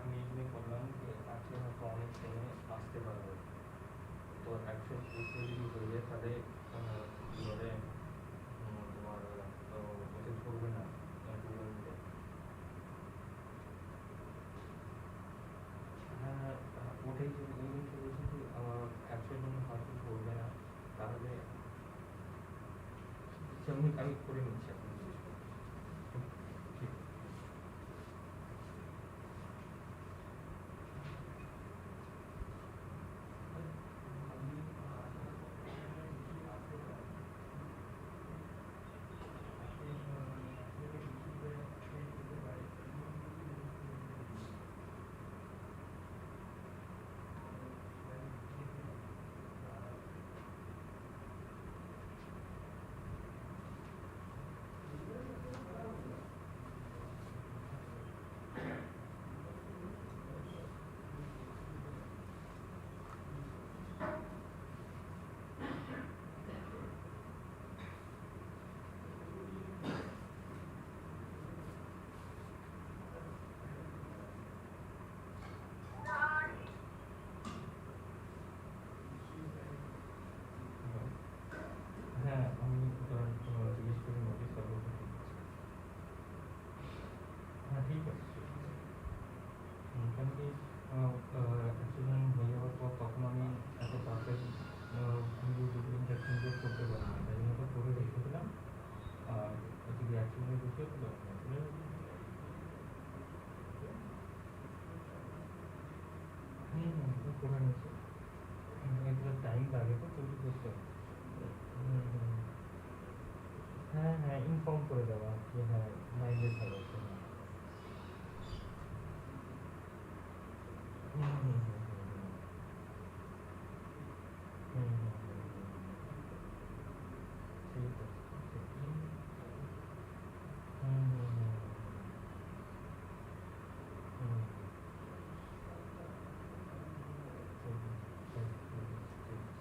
আমি এখানে করলাম যে আজকে হয়তো অনেক ট্রেনে আসতে পারবে, তো অ্যাকচুয়াল পরীক্ষা যদি হয়ে যায় তাহলে কী বলে তোমার ওতে ধরবে না এমপ্লয়মেন্টে। হ্যাঁ, ওটাই যদি ওই দিনকে বলছি কি অ্যাকচুয়াল কোনো হয়তো ধরবে না, তাহলে আমি করে নিচ্ছি এখন জিজ্ঞেস করছি। ঠিক আছে। হ্যাঁ, আমি জিজ্ঞেস করে নোটিস করবো। হ্যাঁ, ঠিক আছে, ঠিক আছে। কেন কি অ্যাক্সিডেন্ট হয়ে যাওয়ার পর তখন আমি এত তাড়াতাড়ি আমি ইঞ্জেকশন ইউজ করতে পারি না, তাই জন্য তো করে রেখে দিলাম। আর যদি অ্যাক্সিডেন্ট বসে তো করে নিচ্ছে। এগুলো টাইম লাগে তো তৈরি করতে। হ্যাঁ হ্যাঁ, ইনফর্ম করে দেওয়া যে হ্যাঁ মাইন্ডেড হবে। হুম হুম হুম হুম হুম হুম হুম, ঠিক আছে, ঠিক আছে। হুম হুম হুম হুম, ঠিক আছে, ঠিক আছে, ঠিক আছে, ঠিক আছে।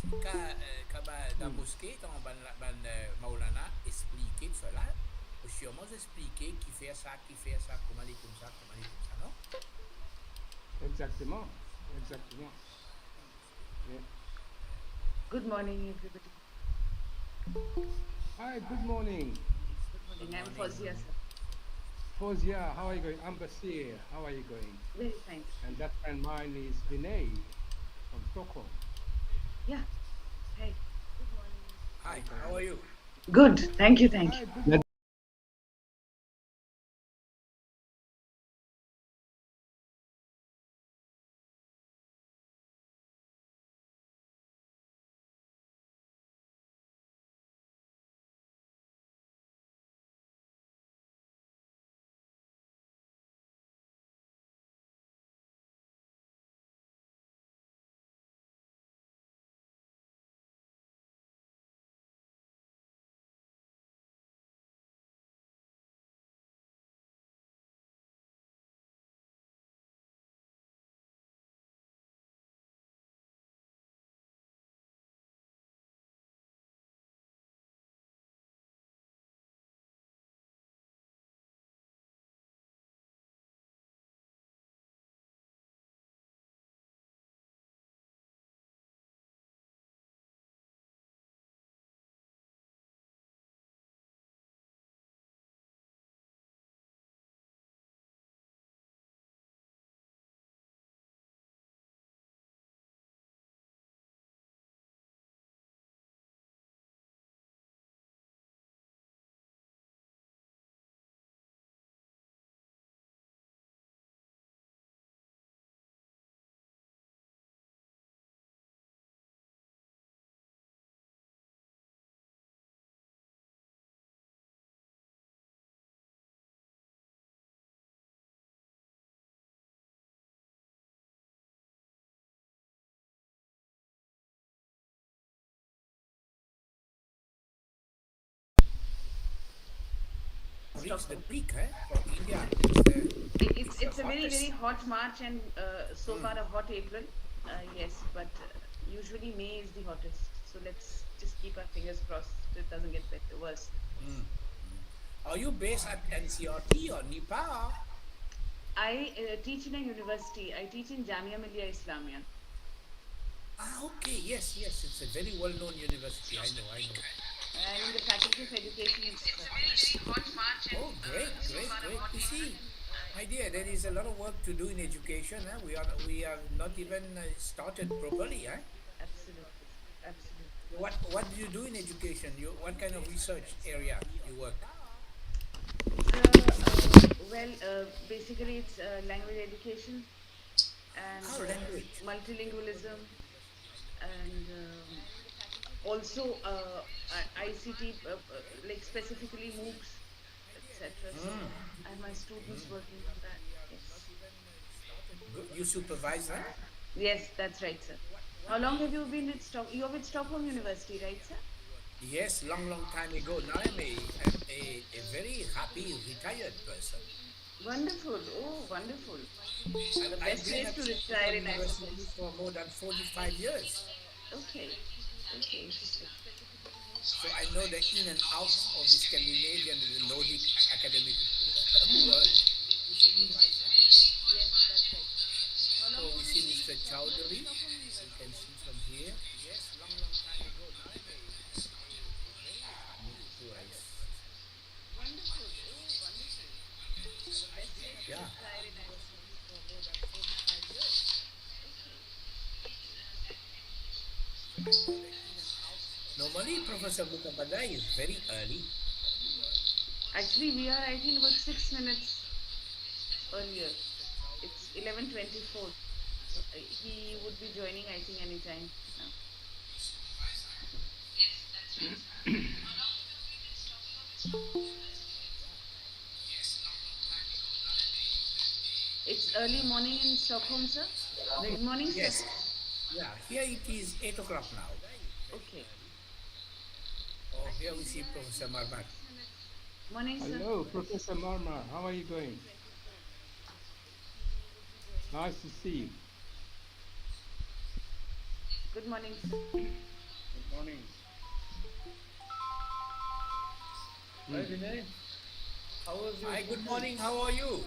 Da mosquée, Maulana expliquer cela. Sûrement expliquer qui fait ça, comment il est comme ça, non? Exactement. Exactement. Yeah. Good morning, everybody. Hi, good morning. Good morning. I'm Fozia, sir. Fozia, how are you going? I'm Basir, how are you going? Very fine. And that friend mine is Vinay from Stockholm. Yeah. Hey. Hi, how are you? Good. Thank you. Thank Hi, you. good Reach the peak, for India. It's a very, very hot March and so far a hot April. Yes, but usually May is the hottest. So let's just keep our fingers crossed it doesn't get better, worse. Are you based at NCRT or Nepal? I teach in a university. I teach in Jamia Millia Islamia. Okay, yes, it's a very well-known university. I know. And in the Faculty of Education and Oh, great. You see, my dear, there is a lot of work to do in education. We have not even started properly. Absolutely. Absolutely. What do you do in education? What kind of research area you work? Basically it's language education and Oh, language. multilingualism and also ICT, like specifically MOOCs, etc. So I have my students working on that. Yes. Good. You supervise them? Yes, that's right, sir. How long have you been with You're with Stockholm University, right, sir? Yes, long time ago. Now I'm a very happy retired person. Wonderful. Oh, wonderful. The I've best been place at to retire Stockholm in, I University suppose. for more than 45 years. Okay. Okay, interesting. So I know the in and outs of the Scandinavian and the Nordic academic world. Yes, that's right, sir. How long Oh, have we you see been Mr. with Chowdhury. Stockholm You University? can see from here. Yes, long time ago. Now I'm a very happy tourist. Wonderful. Oh, wonderful. The best place to Yeah. retire in, I suppose. For more than 45 years. Okay. So I know the in and outs. Normally, Professor Mukhopadhyay is very early. Actually, we are, I think, about 6 minutes earlier. It's 11:24. He would be joining, I think, anytime now. It's early morning in Stockholm, sir. Good morning, sir. Yes. Yeah. Here it is 8 o'clock now. Okay. Oh, here we see Professor Marmar. Morning, sir. Hello, Professor Marmar, how are you going? Nice to see you. Good morning, sir. Morning. Hi Vinay. How was your Hi, good session? morning. How are you?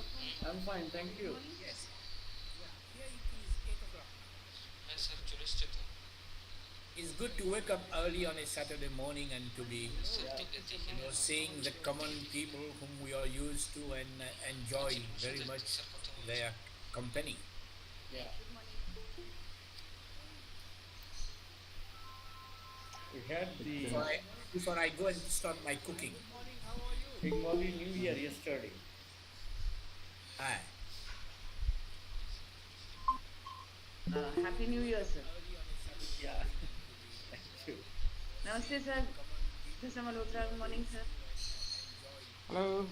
I'm fine, thank you. Yes. Here it is 8 o'clock. It's good to wake up early on a Saturday morning and to be, seeing the common people whom we are used to and enjoy very much their company. Yeah. We had the Before I go and start my cooking. Bengali New Year yesterday. Hi. Happy New Year, sir. Yeah. Thank you. Namaste, sir. Professor Malhotra, good morning, sir. Hello,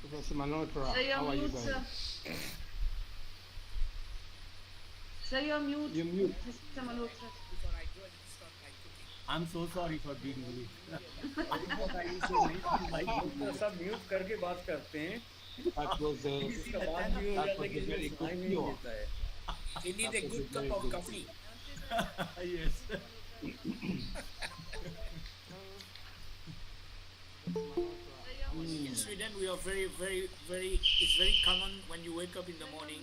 Professor Malhotra. Sir, you're How are you mute, doing? sir. Sir, you're mute. You're mute. Professor Malhotra. I'm so sorry for being rude. तो सब mute करके बात करते हैं That was a इसका बात भी हो that जाता was है कि a very सुनाई good नहीं cure. देता है You need a good cup of coffee. Yes. In Sweden, we are it's very common when you wake up in the morning,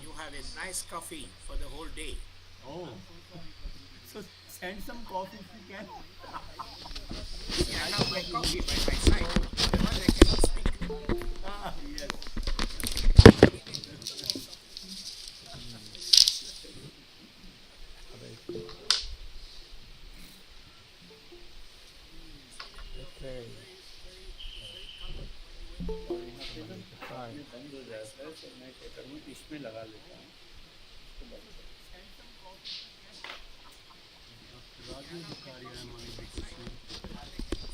you have a nice coffee for the whole day. Oh. So send some coffee if you can. I have my coffee by my side, otherwise I cannot speak. Yes. Okay. और यहाँ पे ना साथ में बंद हो जाता है तो मैं क्या करूँ इसमें लगा लेता हूँ इसको बंद कर Raju Adhikari, I'm on a vacation.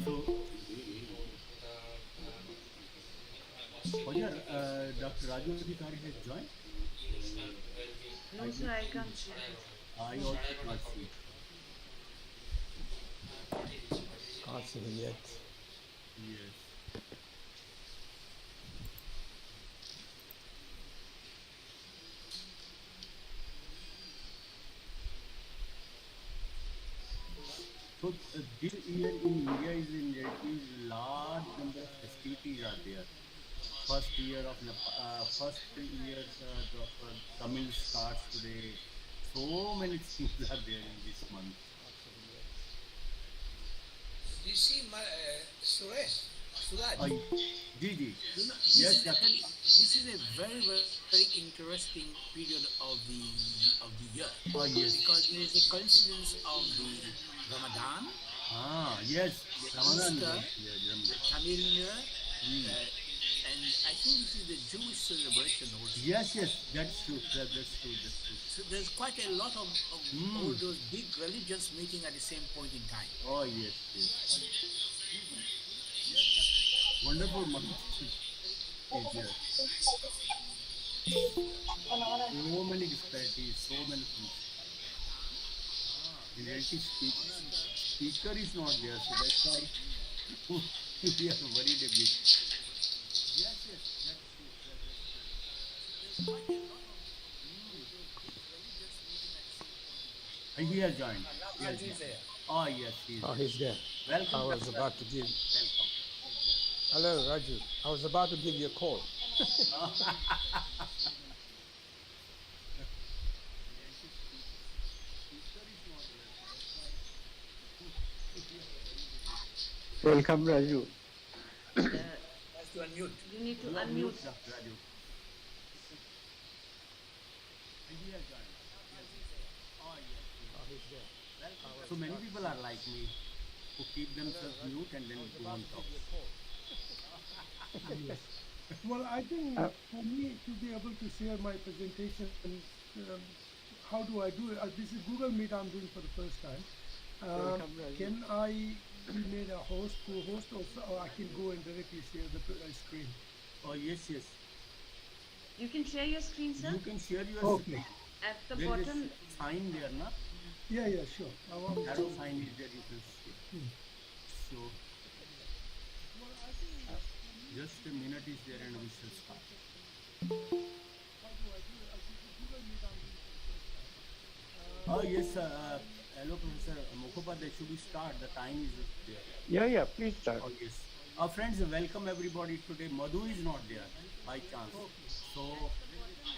So, oh yeah, Dr. Raju Adhikari has joined. No, sir, I can't see it. I also can't see. Can't see it yet. Yes. So this year in India is in relatively large number of festivities are there. First year Tamil starts today. So many things are there in this month. You see, Suraj, Gigi. you know, Yes, this is a very, very interesting period of the year. Oh, yes. Because there is a coincidence of the Ramadan, Yes. Ramadan. Easter, Yeah, the Tamil New Year, and I think this is the Jewish celebration also. yes, that's true. That's true. So there's quite a lot of all those big religions meeting at the same point in time. Oh, yes. Wonderful month is here. So many disparities, so many things. The relative speaker is not there, so that's why we are worried a bit. Yes, that's true. He has joined. Raju is there. Oh, yes, he is. Oh, he's there. Welcome. I was about to give. Welcome. Hello, Raju. I was about to give you a call. Welcome, Raju. Has to unmute. You need to You are unmute. mute, Dr. Raju. He has joined. Oh, yes. Oh, he's there. So many people are like me who keep themselves mute and then go on top. Well, I think for me to be able to share my presentation, how do I do it? This is Google Meet I'm doing for the first time. Can I be made a host, co-host, or I can go and directly share the screen? Oh, yes. You can share your screen, sir. You can share your Okay. At the there is bottom, a sign there, na? Yeah, yeah, sure. I want Arrow sign is there, you can see. So just a minute is there and we shall start. Oh yes, hello Professor Mukhopadhyay, should we start? The time is there. Yeah, please start. Oh yes. Friends, welcome everybody today. Madhu is not there by chance. So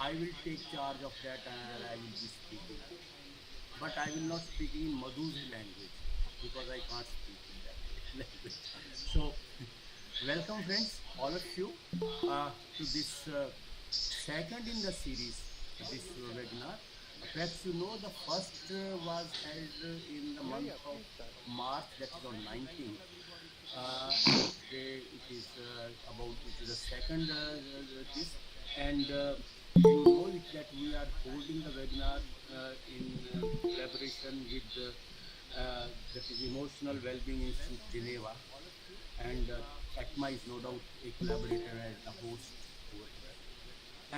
I will take charge of that and I will be speaking. But I will not speak in Madhu's language because I can't speak in that language. So welcome friends, all of you, to this second in the series, this webinar. Perhaps you know the first was held in the month of March, that is on 19th. And today it is about it is the second this, and you know it that we are holding the webinar in collaboration with that is Emotional Wellbeing Institute Geneva, and ETMA is no doubt a collaborator as the host over here.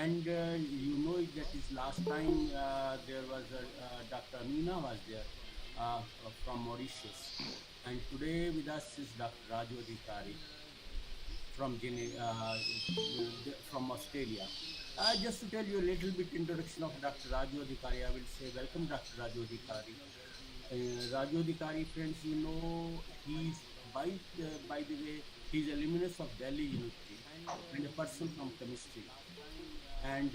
And you know it that is last time there was Dr. Amina was there from Mauritius, and today with us is Dr. Raju Adhikari from from Australia. Just to tell you a little bit introduction of Dr. Raju Adhikari, I will say welcome Dr. Raju Adhikari. Raju Adhikari, friends, you know he's by the way he's alumnus of Delhi University and a person from chemistry, and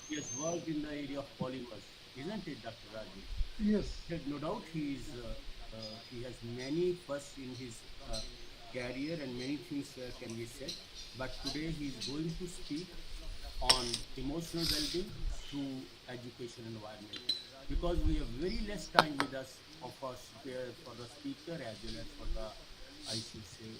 he has worked in the area of polymers, isn't it, Dr. Raju? Yes. No doubt he has many firsts in his career and many things can be said. But today he is going to speak on emotional well-being through education environment, because we have very less time with us for the speaker as well as for the, I should say,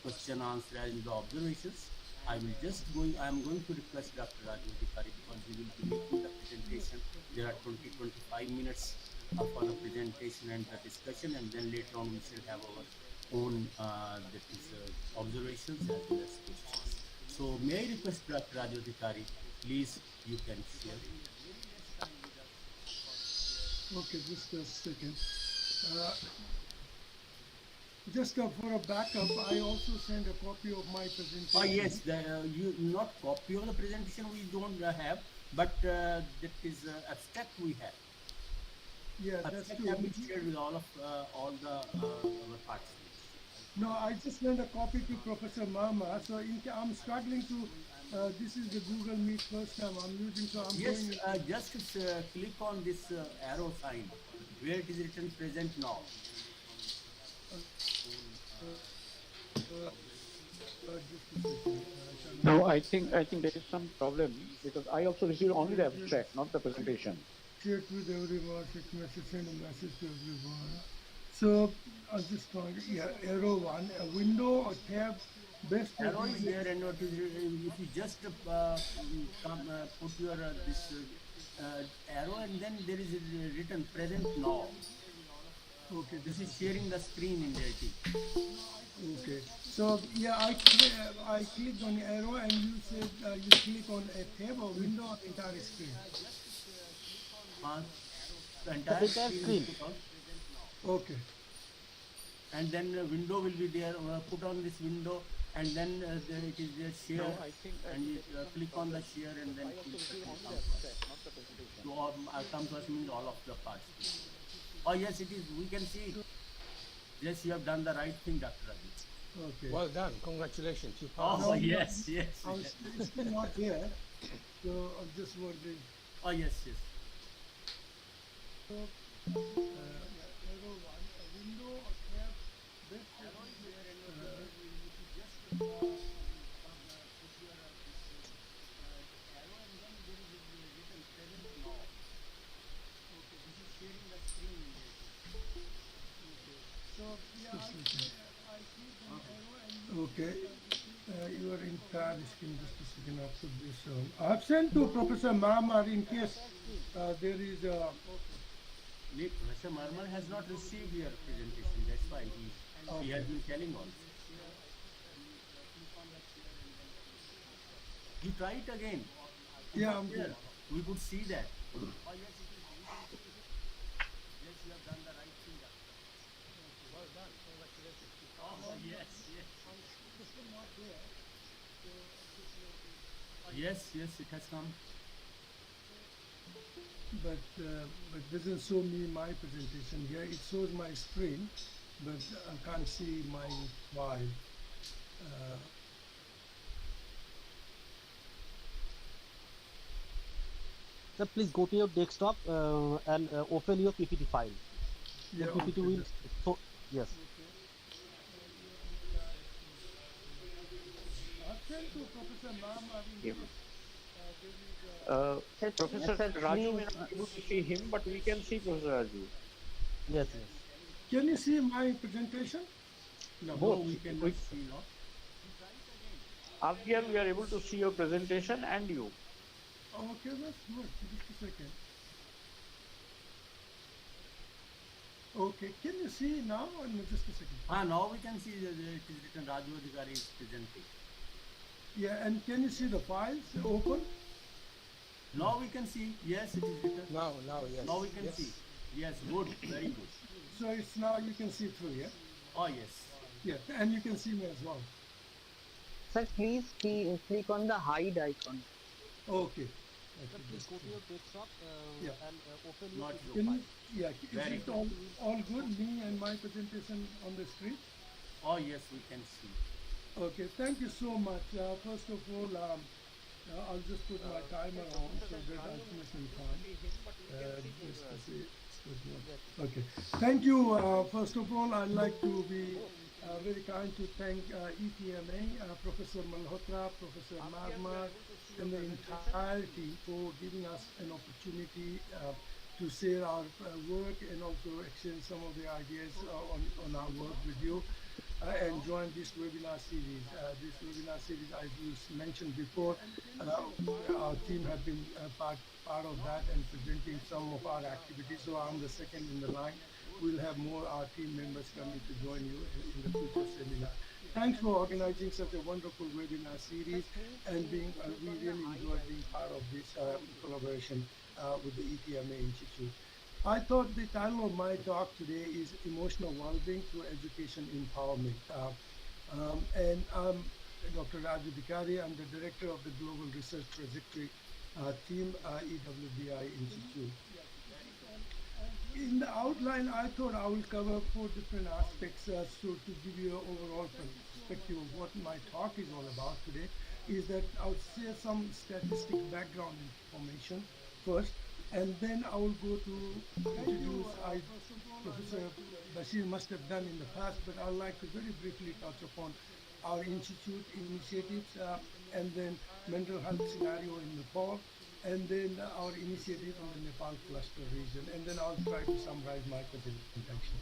question answer and the observations. I am going to request Dr. Raju Adhikari, because he will be making the presentation. There are 20-25 minutes for the presentation and the discussion, and then later on we shall have our own observations as well as questions. So may I request Dr. Raju Adhikari, please, you can share. Okay, just a second. Just for a backup, I also sent a copy of my presentation. Oh yes, you not copy of the presentation we don't have, but that is abstract we have. Yeah, that's Abstract true. have been shared with all the our participants. No, I just sent a copy to Professor Marma. So I'm struggling to. This is the Google Meet first time I'm using, so I'm Yes, going. just click on this arrow sign where it is written present now. No, I think there is some problem, because I also received only the abstract, not the presentation. Share it with everyone. Send a message to everyone. So I'll just try. Yeah, arrow one, a window or tab. Best Arrow is there, and if you just put your this arrow, and then there is written present now. Okay, This is sharing the screen in there too. okay. So yeah, I clicked on the arrow, and you said you click on a tab or window or entire screen. The entire screen. Okay. And then the window will be there. Put on this window, and then there it is there share. No, I think and you click on the share, and then click only the on abstract, not the presentation. to come to us means all of the parts. Oh yes, it is. We can see. Yes, you have done the right thing, Dr. Raju. Okay. Well done. Congratulations. You Oh passed. yes. I was still not here, so I'm just wondering. Oh yes. So, arrow one, a window or tab. Best Okay. You are in Paris. Just a second. I'll put this on. I have sent to Professor Marmar in case there is a. Professor Marmal has not received your presentation. That's why he has been telling also. You try it again. Yeah, I'm Here, we could see that. you have done the right thing, doctor. Well done. Congratulations. Oh, yes, yes. It's still not there. So Yes, yes, it has come. but doesn't show me my presentation here. It shows my screen, but I can't see my file. Sir, please go to your desktop and open your PPT file. Yeah, The PPT okay, will. So yes. I've sent to Professor Nam. Professor Raju may not be able to see him, but we can see Professor Raju. Yes, yes. Can you see my presentation? No, Both. we cannot see, no. Up here we are able to see your presentation and you. Okay, that's good. Just a second. Okay, can you see now? Or no, just a second. Now we can see that it is written Raju Adhikari is presenting. Yeah, and can you see the files open? Now we can see, yes, it is written. Now, yes. Now we can see. Yes, good, very good. So it's now you can see through, yeah? Oh, yes. Yeah, and you can see me as well. Sir, please click on the hide icon. Okay. Sir, please go to your desktop Yeah. and open your Not PPT Can file. you, yeah, Very is it all good, me and my presentation on the screen? Oh, yes, we can see. Okay, thank you so much. First of all, I'll just put my timer on so that I finish in time. Just to see, it's good one. Okay, thank you. First of all, I'd like to be very kind to thank ETMA, Professor Malhotra, Professor Marmar, and the entire team for giving us an opportunity to share our work and also exchange some of the ideas on our work with you. And join this webinar series. This webinar series, as you mentioned before, our team have been part of that and presenting some of our activities. So I'm the second in the line. We'll have more our team members coming to join you in the future seminar. Thanks for organizing such a wonderful webinar series and we really enjoyed being part of this collaboration with the ETMA Institute. I thought the title of my talk today is Emotional Wellbeing through Education Empowerment. And I'm Dr. Raju Adhikari. I'm the director of the Global Research Trajectory team, EWBI Institute. In the outline, I thought I will cover 4 different aspects. So to give you an overall perspective of what my talk is all about today, is that I'll share some statistic background information first. And then I will go to introduce, Professor Bashir must have done in the past, but I'd like to very briefly touch upon our institute initiatives and then mental health scenario in Nepal, and then our initiative in the Nepal cluster region, and then I'll try to summarize my presentation.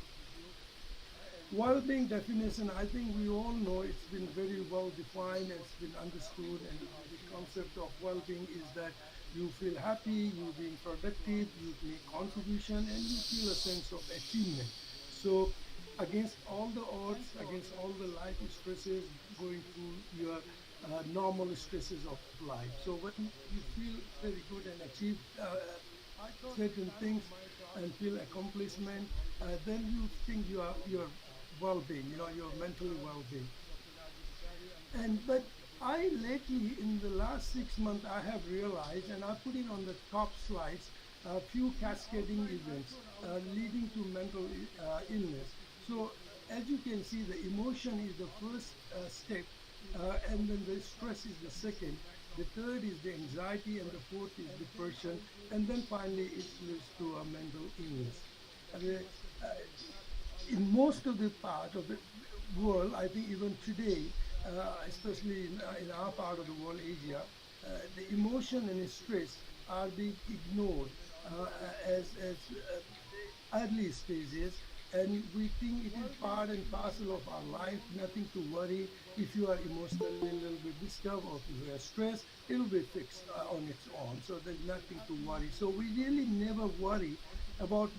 Well-being definition, I think we all know it's been very well defined, it's been understood, and the concept of well-being is that you feel happy, you're being productive, you make contribution, and you feel a sense of achievement. So against all the odds, against all the life stresses, going through your normal stresses of life. So when you feel very good and achieve certain things and feel accomplishment, then you think you are your well-being, your mentally well-being. But I lately, in the last 6 months, I have realized, and I put it on the top slides, a few cascading events leading to mental illness. So as you can see, the emotion is the first step, and then the stress is the second. The third is the anxiety, and the fourth is depression, and then finally it leads to a mental illness. In most of the part of the world, I think even today, especially in our part of the world, Asia, the emotion and stress are being ignored as early stages, and we think it is part and parcel of our life, nothing to worry. If you are emotionally a little bit disturbed or if you are stressed, it will be fixed on its own, so there's nothing to worry. So we really never worry about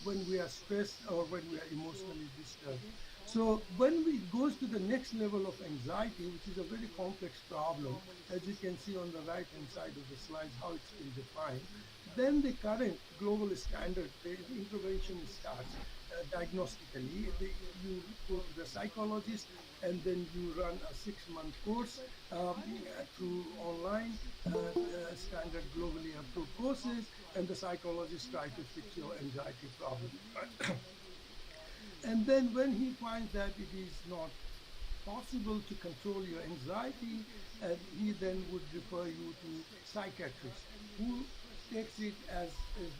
when we are stressed or when we are emotionally disturbed. So when it goes to the next level of anxiety, which is a very complex problem, as you can see on the right-hand side of the slides, how it's been defined, then the current global standard, the intervention starts diagnostically. You go to the psychologist, and then you run a 6-month course through online standard globally approved courses, and the psychologists try to fix your anxiety problem. And then when he finds that it is not possible to control your anxiety, he then would refer you to psychiatrist who takes it as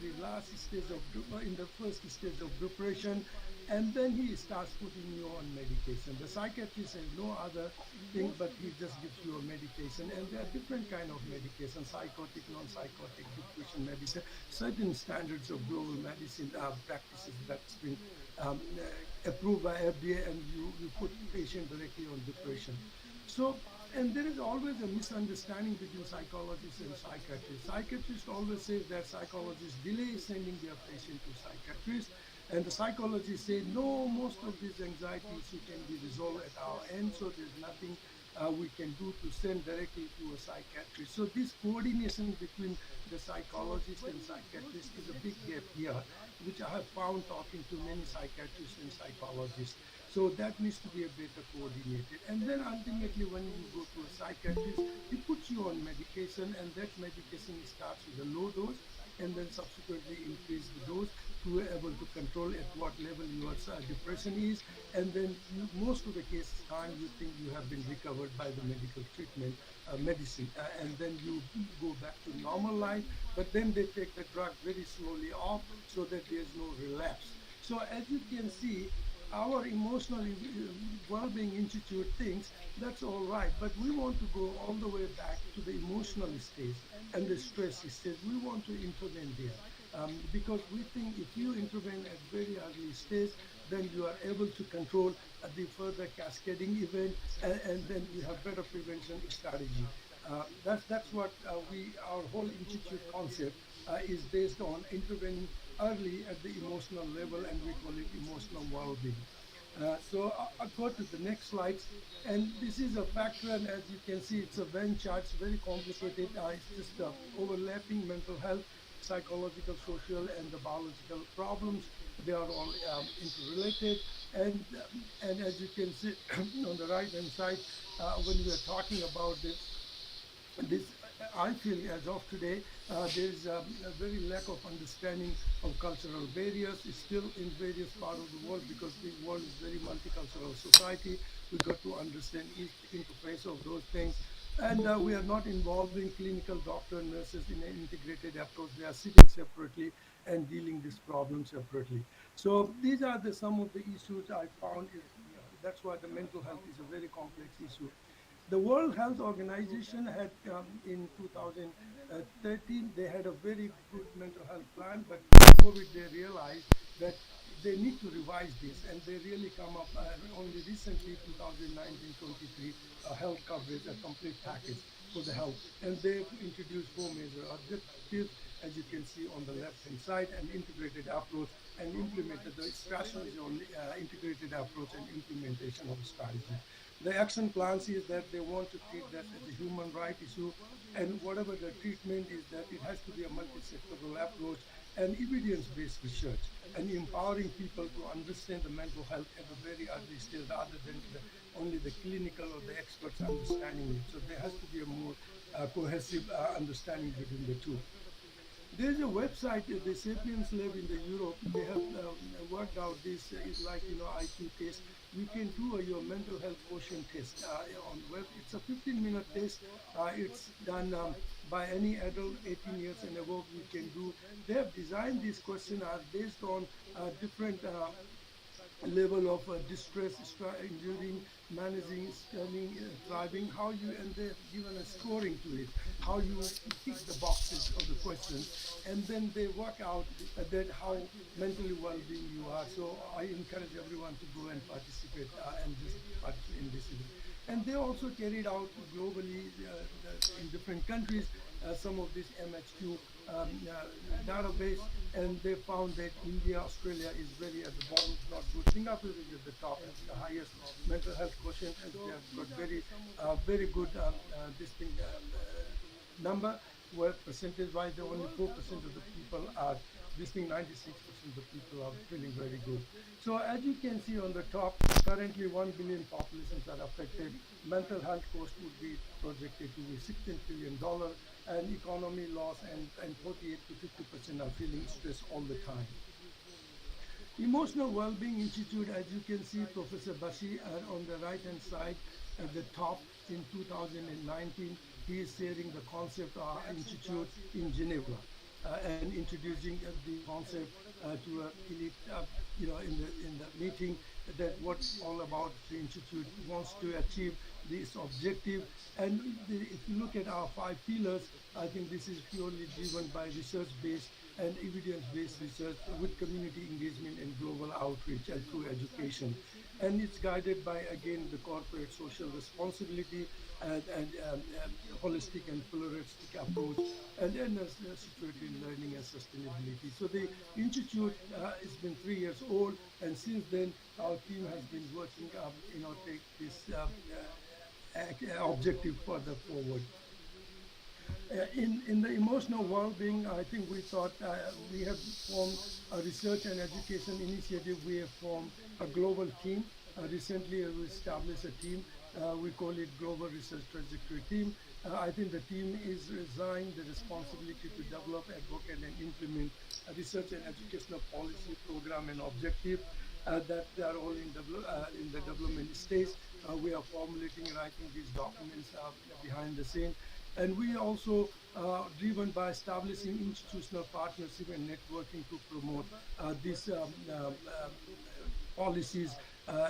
the last stage of in the first stage of depression, and then he starts putting you on medication. The psychiatrist has no other thing, but he just gives you a medication, and there are different kind of medication: psychotic, non-psychotic, depression medicine, certain standards of global medicine practices that's been approved by FDA, and you put patient directly on depression. So, and there is always a misunderstanding between psychologists and psychiatrists. Psychiatrists always say that psychologists delay sending their patient to psychiatrists, and the psychologists say, no, most of these anxiety issues can be resolved at our end, so there's nothing we can do to send directly to a psychiatrist. So this coordination between the psychologist and psychiatrist is a big gap here, which I have found talking to many psychiatrists and psychologists. So that needs to be a better coordinated. And then ultimately when you go to a psychiatrist, he puts you on medication, and that medication starts with a low dose and then subsequently increase the dose to be able to control at what level your depression is. And then most of the cases time you think you have been recovered by the medical treatment, medicine, and then you go back to normal life, but then they take the drug very slowly off so that there's no relapse. So as you can see, our emotional well-being institute thinks that's all right, but we want to go all the way back to the emotional stage and the stress stage. We want to intervene there because we think if you intervene at very early stage, then you are able to control the further cascading event, and then you have better prevention strategy. That's what our whole institute concept is based on, intervening early at the emotional level, and we call it emotional well-being. So I'll go to the next slide, and this is a factor, and as you can see, it's a Venn chart. It's very complicated. It's just overlapping mental health, psychological, social, and the biological problems. They are all interrelated, and as you can see on the right hand side, when we are talking about this, I feel as of today, there is a very lack of understanding of cultural barriers. It's still in various parts of the world, because the world is very multicultural society. We got to understand each interface of those things. And we are not involving clinical doctor nurses in an integrated approach. They are sitting separately and dealing this problem separately. So these are some of the issues I found. That's why the mental health is a very complex issue. The World Health Organization had, in 2013, they had a very good mental health plan, but COVID, they realized that they need to revise this, and they really come up only recently, 2019-23, health coverage, a complete package for the health. And they've introduced 4 major objectives, as you can see on the left-hand side, an integrated approach, and implemented the strategy on integrated approach and implementation of strategy. The action plans is that they want to treat that as a human right issue, and whatever the treatment is, that it has to be a multi-sectoral approach and evidence-based research, and empowering people to understand the mental health at a very early stage, rather than only the clinical or the experts understanding it. So there has to be a more cohesive understanding between the two. There is a website, the Sapiens Lab in the Europe. They have worked out this. It's like IQ test. You can do your mental health quotient test on web. It's a 15-minute test. It's done by any adult 18 years and above. You can do. They have designed these questionnaires based on different level of distress, enduring, managing, scanning, thriving, how you, and they've given a scoring to it, how you tick the boxes of the questions, and then they work out that how mentally well-being you are. So I encourage everyone to go and participate and just participate in this event. And they also carried out globally in different countries some of this MHQ database, and they found that India, Australia is very at the bottom, not good. Singapore is at the top, has the highest mental health quotient, and they have got very good this thing number, where percentage-wise, only 4% of the people are, this thing 96% of the people are feeling very good. So as you can see on the top, currently 1 billion populations are affected. Mental health cost would be projected to be $16 trillion, and economy loss, and 48 to 50% are feeling stress all the time. Emotional Wellbeing Institute, as you can see, Professor Bashi on the right-hand side at the top in 2019, he is sharing the concept of our institute in Geneva and introducing the concept to elite, in the meeting, that what's all about the institute wants to achieve this objective. And if you look at our 5 pillars, I think this is purely driven by research-based and evidence-based research with community engagement and global outreach and through education. And it's guided by, again, the corporate social responsibility and holistic and pluralistic approach, and then situated in learning and sustainability. So the institute has been 3 years old, and since then our team has been working, take this objective further forward. In the emotional well-being, I think we thought we have formed a research and education initiative. We have formed a global team. Recently, we established a team. We call it Global Research Trajectory Team. I think the team is assigned the responsibility to develop, advocate, and implement a research and educational policy program and objective that they are all in the development stage. We are formulating and writing these documents behind the scene. And we also driven by establishing institutional partnership and networking to promote these policies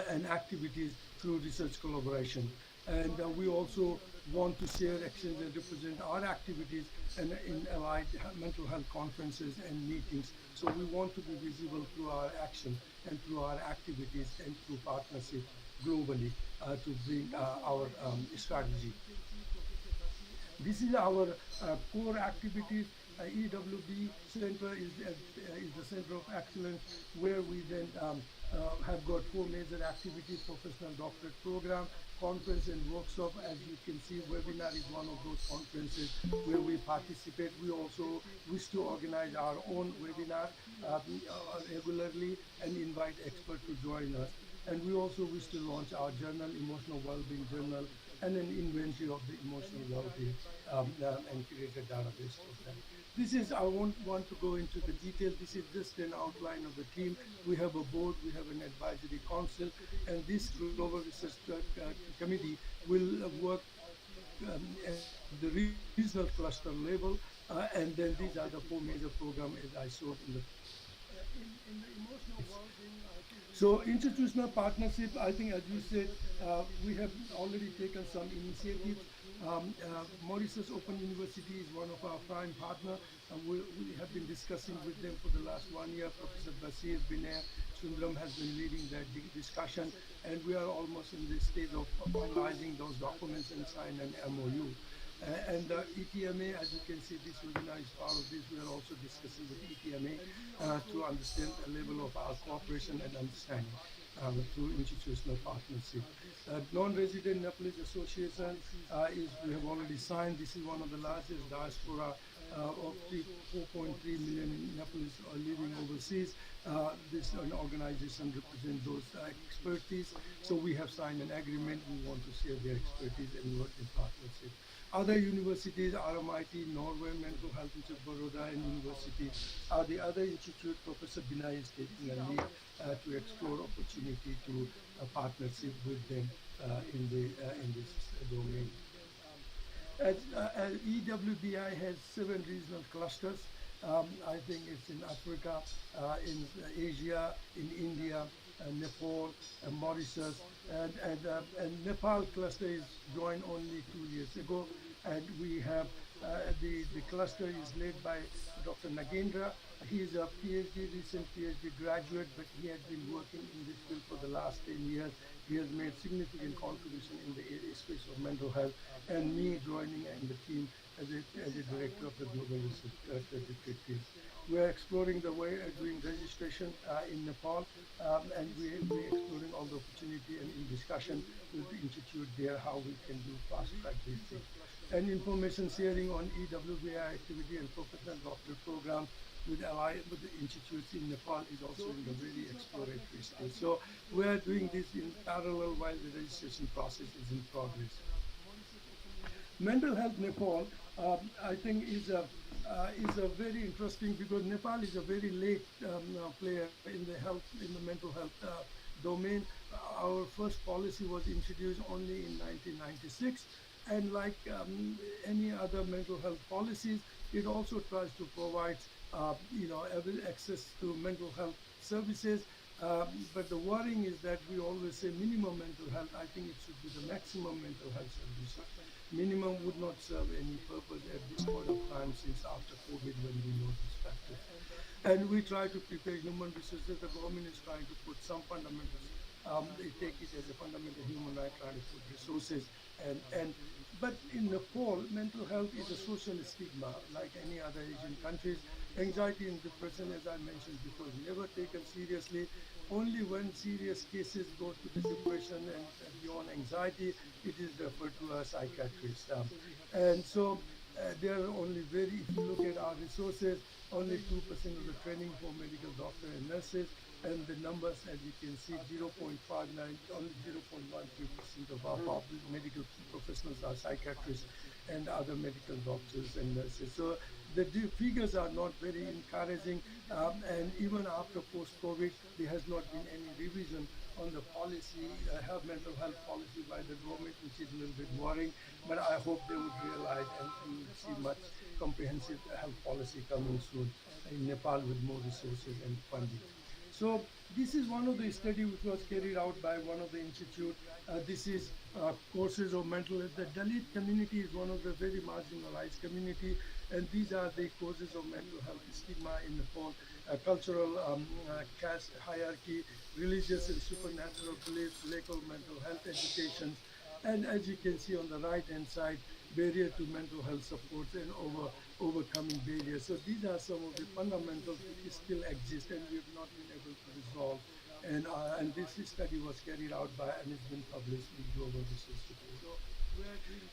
and activities through research collaboration. And we also want to share, exchange, and represent our activities in allied mental health conferences and meetings. So we want to be visible through our action and through our activities and through partnership globally to bring our strategy. This is our core activities. EWBI Center is the Center of Excellence, where we then have got 4 major activities: professional doctorate program, conference and workshop. As you can see, webinar is one of those conferences where we participate. We also wish to organize our own webinar regularly and invite experts to join us. And we also wish to launch our journal, Emotional Wellbeing Journal, and an inventory of the emotional well-being and create a database of that. This is, I won't want to go into the details. This is just an outline of the team. We have a board, we have an advisory council, and this global research committee will work at the regional cluster level, and then these are the 4 major programs as I showed in the emotional well-being. So institutional partnership, I think, as you said, we have already taken some initiatives. Mauritius Open University is one of our prime partners. We have been discussing with them for the last 1 year. Professor Basir Binay Sundram has been leading that discussion, and we are almost in the stage of finalizing those documents and sign an MOU. And ETMA, as you can see, this webinar is part of this. We are also discussing with ETMA to understand the level of our cooperation and understanding through institutional partnership. Non-resident Nepalese Association we have already signed. This is one of the largest diaspora of 4.3 million Nepalese are living overseas. This organization represents those expertise. So we have signed an agreement. We want to share their expertise and work in partnership. Other universities, RMIT, Norway Mental Health Institute, Baroda and University are the other institute. Professor Binay is taking a lead to explore opportunity to partnership with them in this domain. As EWBI has 7 regional clusters. I think it's in Africa, in Asia, in India, Nepal, Mauritius, and Nepal cluster is joined only 2 years ago, and we have the cluster is led by Dr. Nagendra. He is a recent PhD graduate, but he has been working in this field for the last 10 years. He has made significant contribution in the space of mental health, and me joining in the team as a director of the Global Research 2050. We are exploring the way of doing registration in Nepal, and we're exploring all the opportunity and in discussion with the institute there how we can do fast track these things. And information sharing on EWBI activity and professional doctorate program with the institutes in Nepal is also in the very exploratory stage. So we are doing this in parallel while the registration process is in progress. Mental health Nepal, I think, is a very interesting because Nepal is a very late player in the mental health domain. Our first policy was introduced only in 1996, and like any other mental health policies, it also tries to provide access to mental health services. But the worrying is that we always say minimum mental health. I think it should be the maximum mental health services. Minimum would not serve any purpose at this point of time since after COVID when we know these factors. And we try to prepare human resources. The government is trying to put some fundamentals. They take it as a fundamental human right, trying to put resources. But in Nepal, mental health is a social stigma like any other Asian countries. Anxiety and depression, as I mentioned before, is never taken seriously. Only when serious cases go to the depression and beyond anxiety, it is referred to a psychiatrist. And so there are only if you look at our resources, only 2% of the training for medical doctors and nurses, and the numbers, as you can see, 0.59, only 0.13% of our medical professionals are psychiatrists and other medical doctors and nurses. So the figures are not very encouraging, and even after post-COVID, there has not been any revision on the policy, mental health policy by the government, which is a little bit worrying, but I hope they would realize and we will see much comprehensive health policy coming soon in Nepal with more resources and funding. So this is one of the study which was carried out by one of the institute. This is courses of mental health. The Dalit community is one of the very marginalized community, and these are the causes of mental health stigma in Nepal: cultural caste hierarchy, religious and supernatural beliefs, lack of mental health education, and as you can see on the right hand side, barrier to mental health supports and overcoming barriers. So these are some of the fundamentals which still exist and we have not been able to resolve. And this study was carried out by and it's been published in Global Research Report.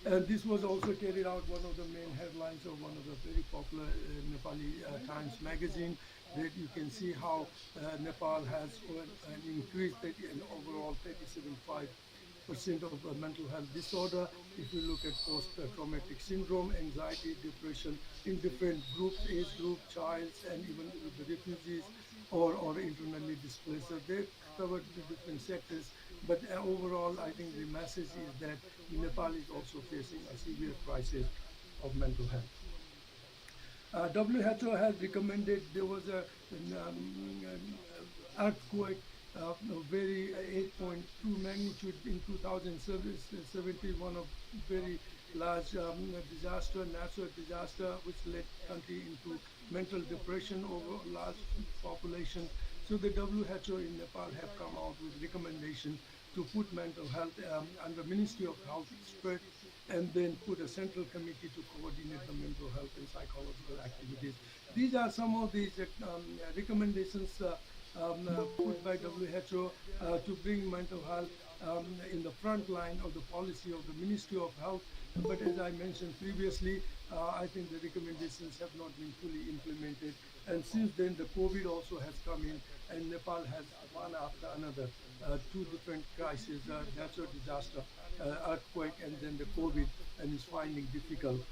And this was also carried out, one of the main headlines of one of the very popular Nepali Times magazine, that you can see how Nepal has an increased in overall 37.5% of mental health disorder. If you look at post-traumatic syndrome, anxiety, depression in different groups, age group, child, and even with the refugees or internally displaced. So they covered the different sectors. But overall, I think the message is that Nepal is also facing a severe crisis of mental health. WHO has recommended, there was an earthquake very 8.2 magnitude in 2017, one of very large disaster, natural disaster, which led country into mental depression over a large population. So the WHO in Nepal have come out with recommendation to put mental health under Ministry of Health spread, and then put a central committee to coordinate the mental health and psychological activities. These are some of these recommendations put by WHO to bring mental health in the front line of the policy of the Ministry of Health. But as I mentioned previously, I think the recommendations have not been fully implemented. And since then, the COVID also has come in, and Nepal has one after another, two different crises, natural disaster, earthquake, and then the COVID, and is finding difficult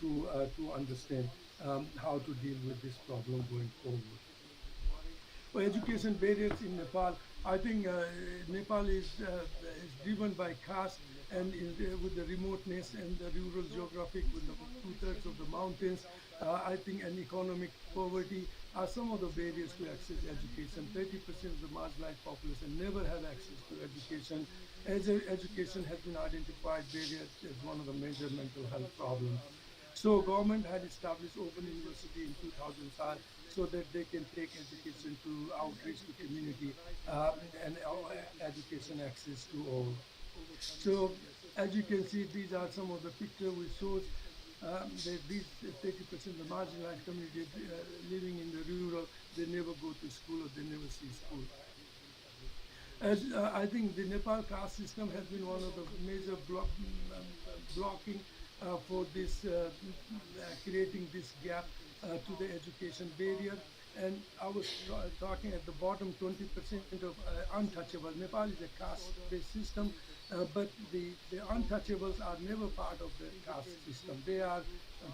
to understand how to deal with this problem going forward. For education barriers in Nepal, I think Nepal is driven by caste, and with the remoteness and the rural geographic, with the 2/3 of the mountains, I think, and economic poverty are some of the barriers to access education. 30% of the marginalized population never had access to education. As education has been identified barriers as one of the major mental health problems. So government had established Open University in 2005 so that they can take education to outreach to community and education access to all. So as you can see, these are some of the pictures we showed. these 30% the marginalized community living in the rural, they never go to school or they never see school. As I think the Nepal caste system has been one of the major blocking for this creating this gap to the education barrier. And I was talking at the bottom, 20% of untouchable. Nepal is a caste-based system, but the untouchables are never part of the caste system. They are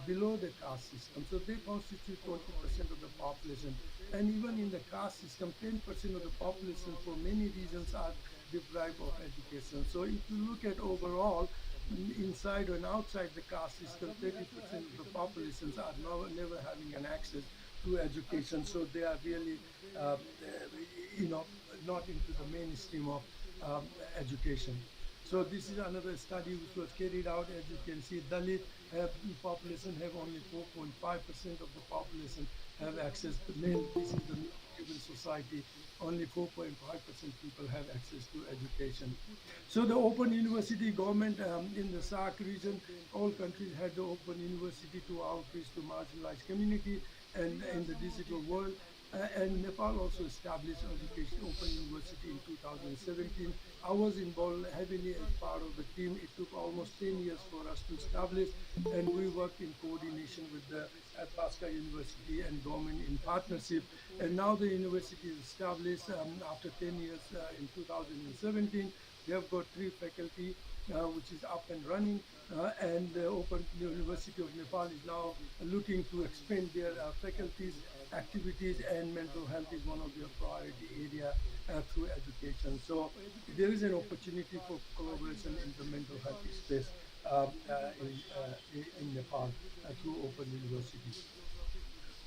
below the caste system. So they constitute 20% of the population. And even in the caste system, 10% of the population for many reasons are deprived of education. So if you look at overall, inside and outside the caste system, 30% of the populations are never having an access to education. So they are really, not into the mainstream of education. So this is another study which was carried out. As you can see, Dalit population have only 4.5% of the population have access to mail. This is the civil society. Only 4.5% people have access to education. So the Open University government in the SAARC region, all countries had the Open University to outreach to marginalized community and in the digital world. And Nepal also established Education Open University in 2017. I was involved heavily as part of the team. It took almost 10 years for us to establish, and we worked in coordination with the Pasca University and government in partnership. And now the university is established after 10 years in 2017. We have got 3 faculty which is up and running, and the Open University of Nepal is now looking to expand their faculties, activities, and mental health is one of their priority area through education. So there is an opportunity for collaboration in the mental health space in Nepal through Open University.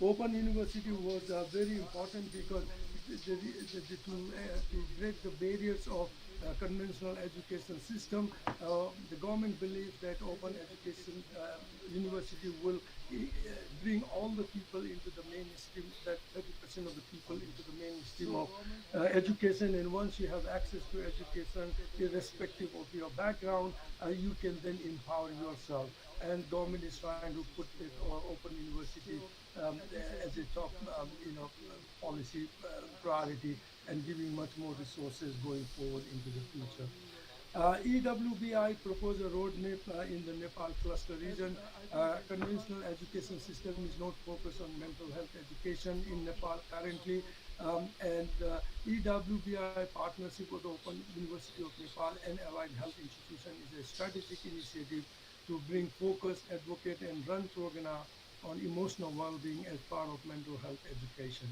Open University was very important because to break the barriers of conventional education system, the government believes that open education university will bring all the people into the mainstream, that 30% of the people into the mainstream of education. And once you have access to education, irrespective of your background, you can then empower yourself. And government is trying to put it open university as a top, policy priority, and giving much more resources going forward into the future. EWBI proposed a roadmap in the Nepal cluster region. Conventional education system is not focused on mental health education in Nepal currently, and EWBI partnership with Open University of Nepal and allied health institution is a strategic initiative to bring focus, advocate, and run program on emotional well-being as part of mental health education,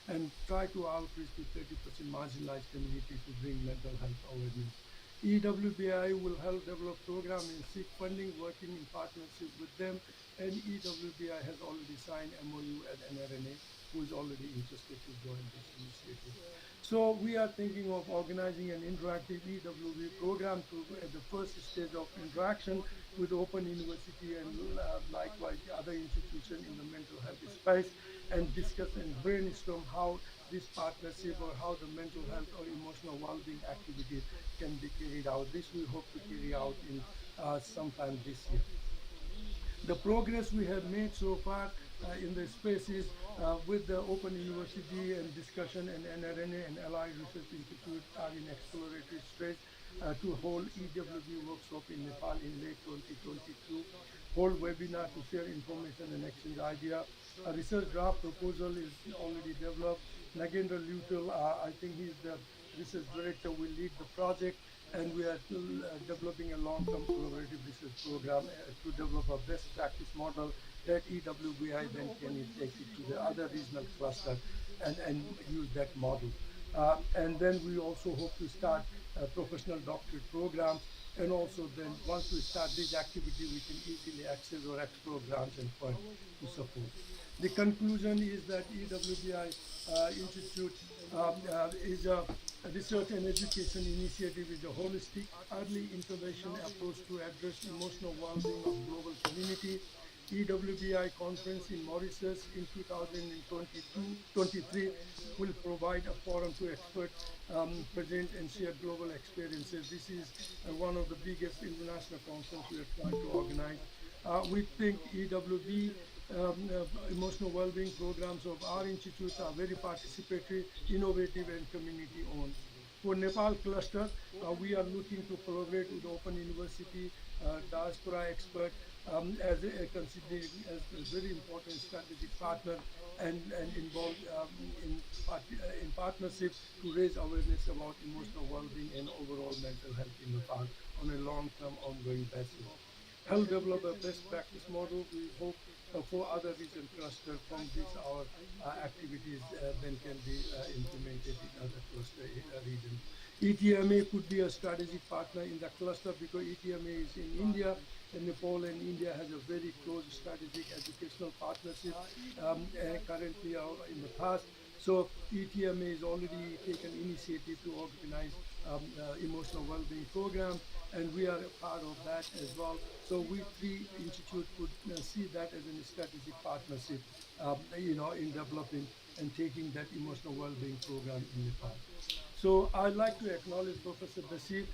and try to outreach to 30% marginalized community to bring mental health awareness. EWBI will help develop program and seek funding, working in partnership with them, and EWBI has already signed MOU at NRNA, who is already interested to join this initiative. So we are thinking of organizing an interactive EWB program at the first stage of interaction with Open University and likewise other institutions in the mental health space, and discuss and brainstorm how this partnership or how the mental health or emotional well-being activities can be carried out. This we hope to carry out in sometime this year. The progress we have made so far in the spaces with the Open University and discussion and NRNA and Allied Research Institute are in exploratory stage to hold EWB workshop in Nepal in late 2022, hold webinar to share information and exchange idea. A research draft proposal is already developed. Nagendra Lutel, I think he's the research director, will lead the project, and we are still developing a long-term collaborative research program to develop a best practice model that EWBI then can take it to the other regional cluster and use that model. And then we also hope to start professional doctorate programs, and also then once we start this activity, we can easily access or explore grants and funds to support. The conclusion is that EWBI Institute is a research and education initiative, is a holistic early intervention approach to address emotional well-being of global community. EWBI conference in Mauritius in 2022-23 will provide a forum to experts present and share global experiences. This is one of the biggest international conferences we are trying to organize. We think EWB emotional well-being programs of our institutes are very participatory, innovative, and community-owned. For Nepal cluster, we are looking to collaborate with Open University, diaspora expert, as considering as a very important strategic partner and involved in partnership to raise awareness about emotional well-being and overall mental health in Nepal on a long-term ongoing basis. Help develop a best practice model. We hope for other region cluster from these our activities then can be implemented in other cluster regions. ETMA could be a strategic partner in the cluster because ETMA is in India, and Nepal and India has a very close strategic educational partnership currently in the past. So ETMA has already taken initiative to organize emotional well-being program, and we are a part of that as well. So we three institutes could see that as a strategic partnership, in developing and taking that emotional well-being program in Nepal. So I'd like to acknowledge Professor Basir,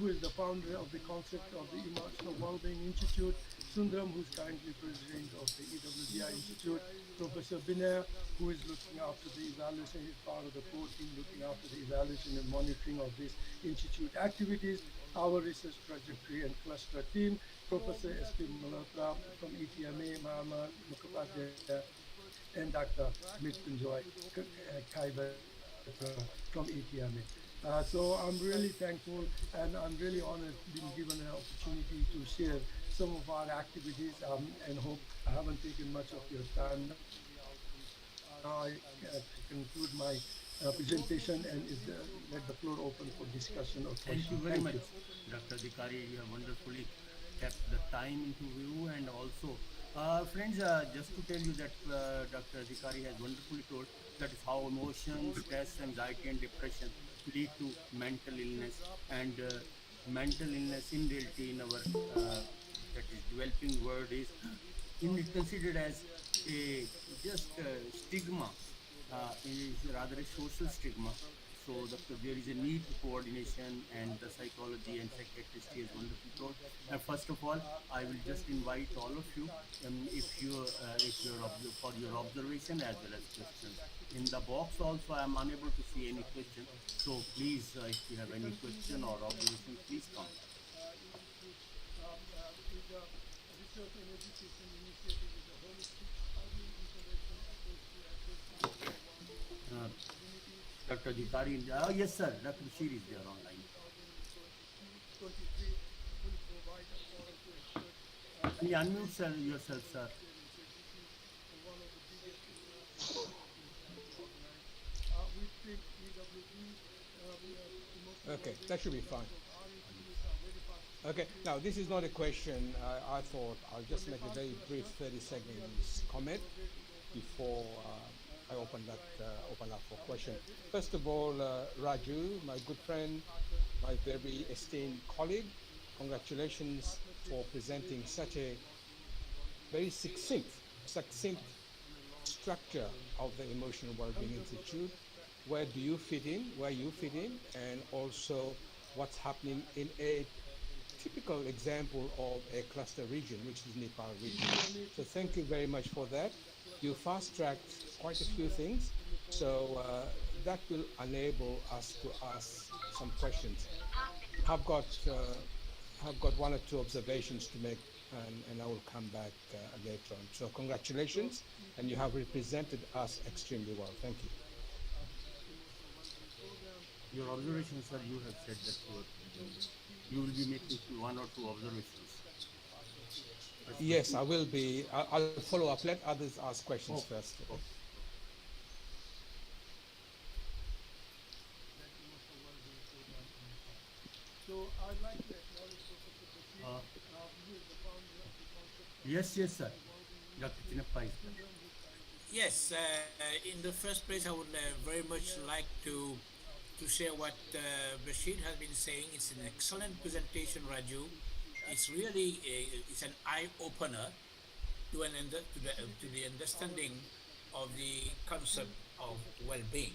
who is the founder of the concept of the Emotional Wellbeing Institute, Sundram, who is currently president of the EWBI Institute, Professor Binay, who is looking after the evaluation, he's part of the core team looking after the evaluation and monitoring of this institute activities, our research trajectory and cluster team, Professor S.P. Malhotra from ETMA, Mama Mukhopadhyay, and Dr. Mrityunjoy Kaibatra from ETMA. So I'm really thankful and I'm really honored being given an opportunity to share some of our activities and hope I haven't taken much of your time. Now I conclude my presentation and let the floor open for discussion or questions. Thank you very much, Dr. Adhikari. You have wonderfully kept the time into view, and also, friends, just to tell you that Dr. Adhikari has wonderfully told that is how emotions, stress, anxiety, and depression lead to mental illness, and mental illness in reality in our that is developing world is considered as a just stigma. It is rather a social stigma. So there is a need for coordination, and the psychology and psychiatrist is wonderful told. And first of all, I will just invite all of you, if you're for your observation as well as questions. In the box also, I am unable to see any question. So please, if you have any question or observation, please come. Dr. Adhikari, yes sir, Dr. Bashir is there online. Can you unmute yourself, sir? Okay, that should be fine. Okay, now this is not a question. I thought I'll just make a very brief 30 seconds comment before I open up for question. First of all, Raju, my good friend, my very esteemed colleague, congratulations for presenting such a very succinct structure of the Emotional Wellbeing Institute. Where do you fit in, where you fit in, and also what's happening in a typical example of a cluster region, which is Nepal region. So thank you very much for that. You fast-tracked quite a few things, so that will enable us to ask some questions. I've got one or two observations to make, and I will come back later on. So congratulations, and you have represented us extremely well. Thank you. Your observations, sir, you have said that you will be making one or two observations. Yes, I will be. I'll follow up. Let others ask questions first. Okay. So I'd like to acknowledge Professor Basir, who is the founder of the concept. Yes, sir. Dr. Chinappa is there. Yes, in the first place, I would very much like to share what Bashir has been saying. It's an excellent presentation, Raju. It's really it's an eye-opener to the understanding of the concept of well-being.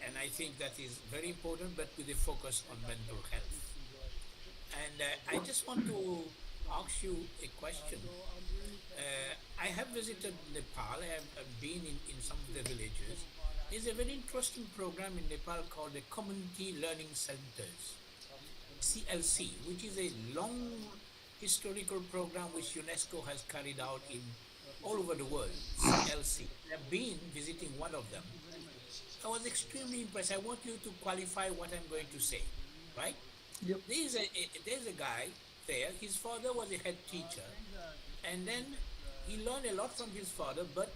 And I think that is very important, but with a focus on mental health. And I just want to ask you a question. I have visited Nepal. I have been in some of the villages. There's a very interesting program in Nepal called the Community Learning Centers, CLC, which is a long historical program which UNESCO has carried out in all over the world. CLC. I've been visiting one of them. I was extremely impressed. I want you to qualify what I'm going to say, right? Yep. There's a guy there. His father was a head teacher, and then he learned a lot from his father. But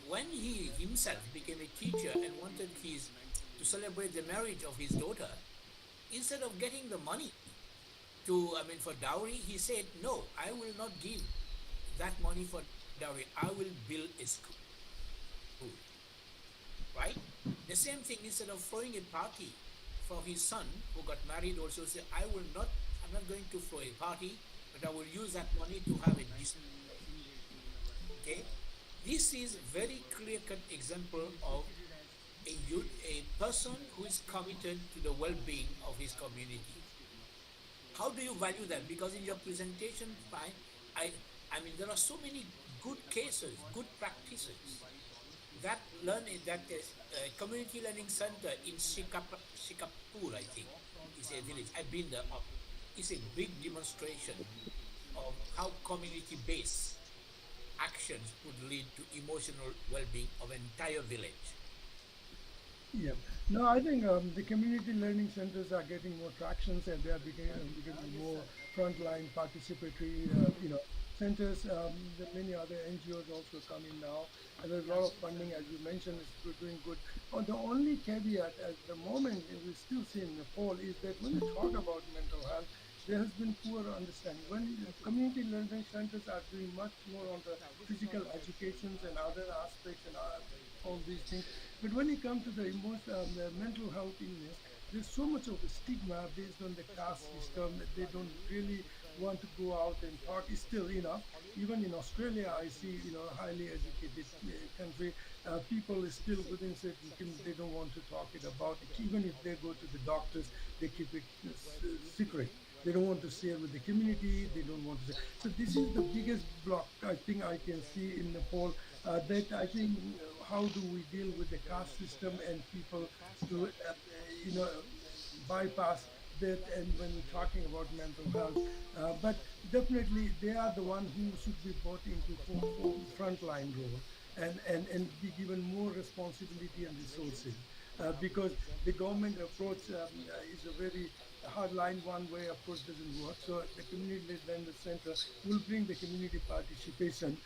when he himself became a teacher and wanted to celebrate the marriage of his daughter, instead of getting the money for dowry, he said, "No, I will not give that money for dowry. I will build a school." Right? The same thing, instead of throwing a party for his son who got married, also say, I'm not going to throw a party, but I will use that money to have a business. Okay? This is a very clear-cut example of a person who is committed to the well-being of his community. How do you value that? Because in your presentation, there are so many good cases, good practices. That community learning center in Shikapur, I think, is a village. I've been there. It's a big demonstration of how community-based actions would lead to emotional well-being of an entire village. Yeah. No, I think the community learning centers are getting more traction, and they are becoming more frontline participatory, centers. There are many other NGOs also coming now, and there's a lot of funding, as you mentioned, is doing good. The only caveat at the moment we still see in Nepal is that when you talk about mental health, there has been poor understanding. When community learning centers are doing much more on the physical educations and other aspects and all these things, but when you come to the mental health illness, there's so much of a stigma based on the caste system that they don't really want to go out and talk. It's still, even in Australia, I see, highly educated country, people is still within certain things, they don't want to talk it about it. Even if they go to the doctors, they keep it secret. They don't want to share with the community. They don't want to share. So this is the biggest block I think I can see in Nepal. That I think, how do we deal with the caste system and people to, bypass that, and when we're talking about mental health. But definitely they are the one who should be brought into frontline role and be given more responsibility and resources. Because the government approach is a very hardline one-way approach, doesn't work. So the community learning center will bring the community participation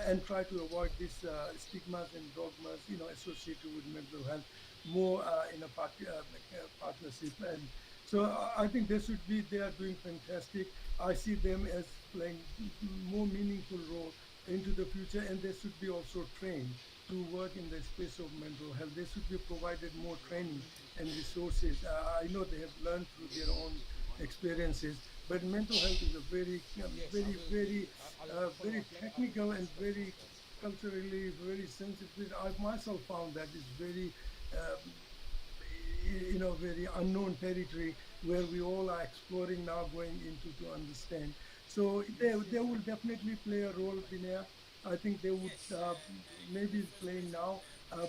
and try to avoid these stigmas and dogmas, associated with mental health, more in a partnership. And so I think they are doing fantastic. I see them as playing more meaningful role into the future, and they should be also trained to work in the space of mental health. They should be provided more training and resources. I know they have learned through their own experiences, but mental health is a very, very technical and very culturally very sensitive. I myself found that is very, very unknown territory where we all are exploring now, going into to understand. So they will definitely play a role, Binaya. I think they would maybe playing now,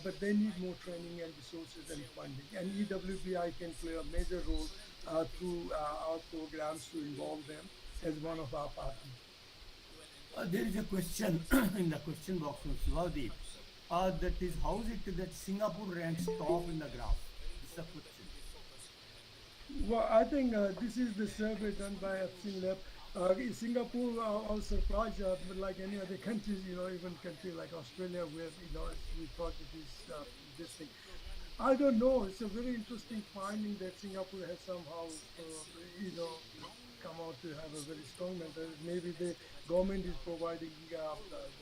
but they need more training and resources and funding. And EWBI can play a major role through our programs to involve them as one of our partners. There is a question in the question box from Shivadeep. That is, how is it that Singapore ranks top in the graph? It's a question. Well, I think this is the survey done by Epstein Lab. Singapore, I was surprised, but like any other countries, even country like Australia, where we thought it is this thing. I don't know. It's a very interesting finding that Singapore has somehow, come out to have a very strong mental. Maybe the government is providing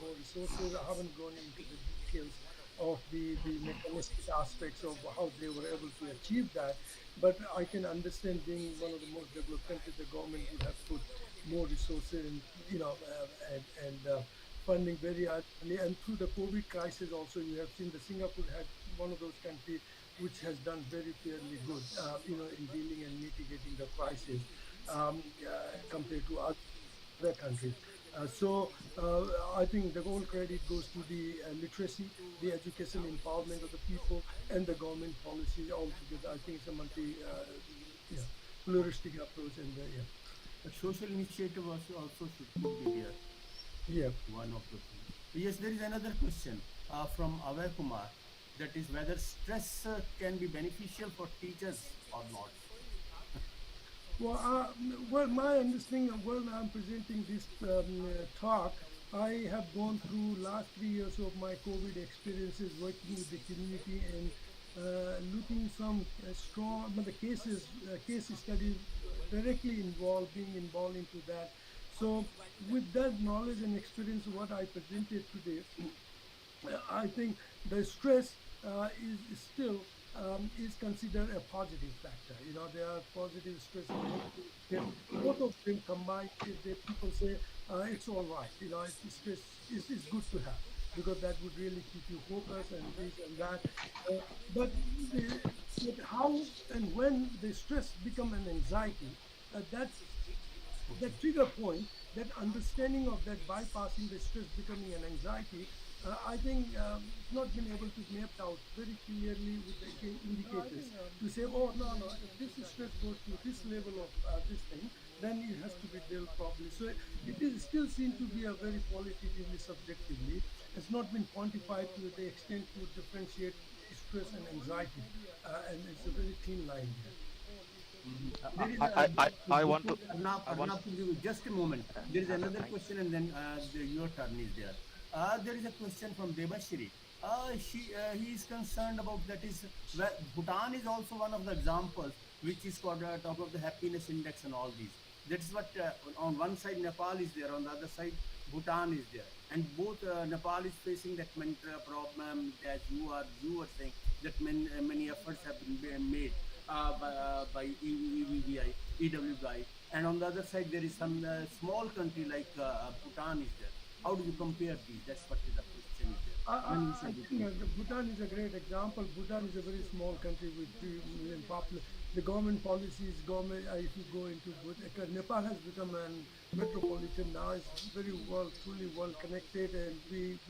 more resources. I haven't gone into the details of the mechanistic aspects of how they were able to achieve that. But I can understand, being one of the most developed countries, the government would have put more resources and funding very early. And through the COVID crisis also, you have seen that Singapore had one of those countries which has done very fairly good, in dealing and mitigating the crisis compared to others. other countries. I think the whole credit goes to the literacy, the education empowerment of the people, and the government policy altogether. I think it's a yeah, pluralistic approach, and yeah. A social initiative also could be there. Yeah. One of the things. Yes, there is another question from Avay Kumar, that is whether stress can be beneficial for teachers or not. Well, my understanding of when I'm presenting this talk, I have gone through last 3 years of my COVID experiences working with the community and looking some strong, but the case studies directly being involved into that. So, with that knowledge and experience, what I presented today, I think the stress is still is considered a positive factor. You know, there are positive stress and negative stress. Both of them combined, people say it's all right. You know, it's stress is good to have because that would really keep you focused and this and that. But, but how and when the stress become an anxiety, that trigger point, that understanding of that bypassing the stress becoming an anxiety, I think it's not been able to map out very clearly with the indicators to say, oh no, if this stress goes to this level of this thing, then it has to be dealt properly. So it is still seen to be a very qualitatively subjectively. It's not been quantified to the extent to differentiate stress and anxiety, and it's a very thin line here. I want to. Arnab, just a moment. There is another question, and then your turn is there. There is a question from Debashri. He is concerned about that is Bhutan is also one of the examples which is called top of the happiness index and all these. That's what on one side Nepal is there, on the other side Bhutan is there, and both Nepal is facing that mental problem as you were saying that many efforts have been made by EWBI, EWBI, and on the other side there is some small country like Bhutan is there. How do you compare these? That's what is the question. I think Bhutan is a great example. Bhutan is a very small country with 3 million population. The government policies, if you go into Bhutan, Nepal has become a metropolitan now. It's very truly well connected, and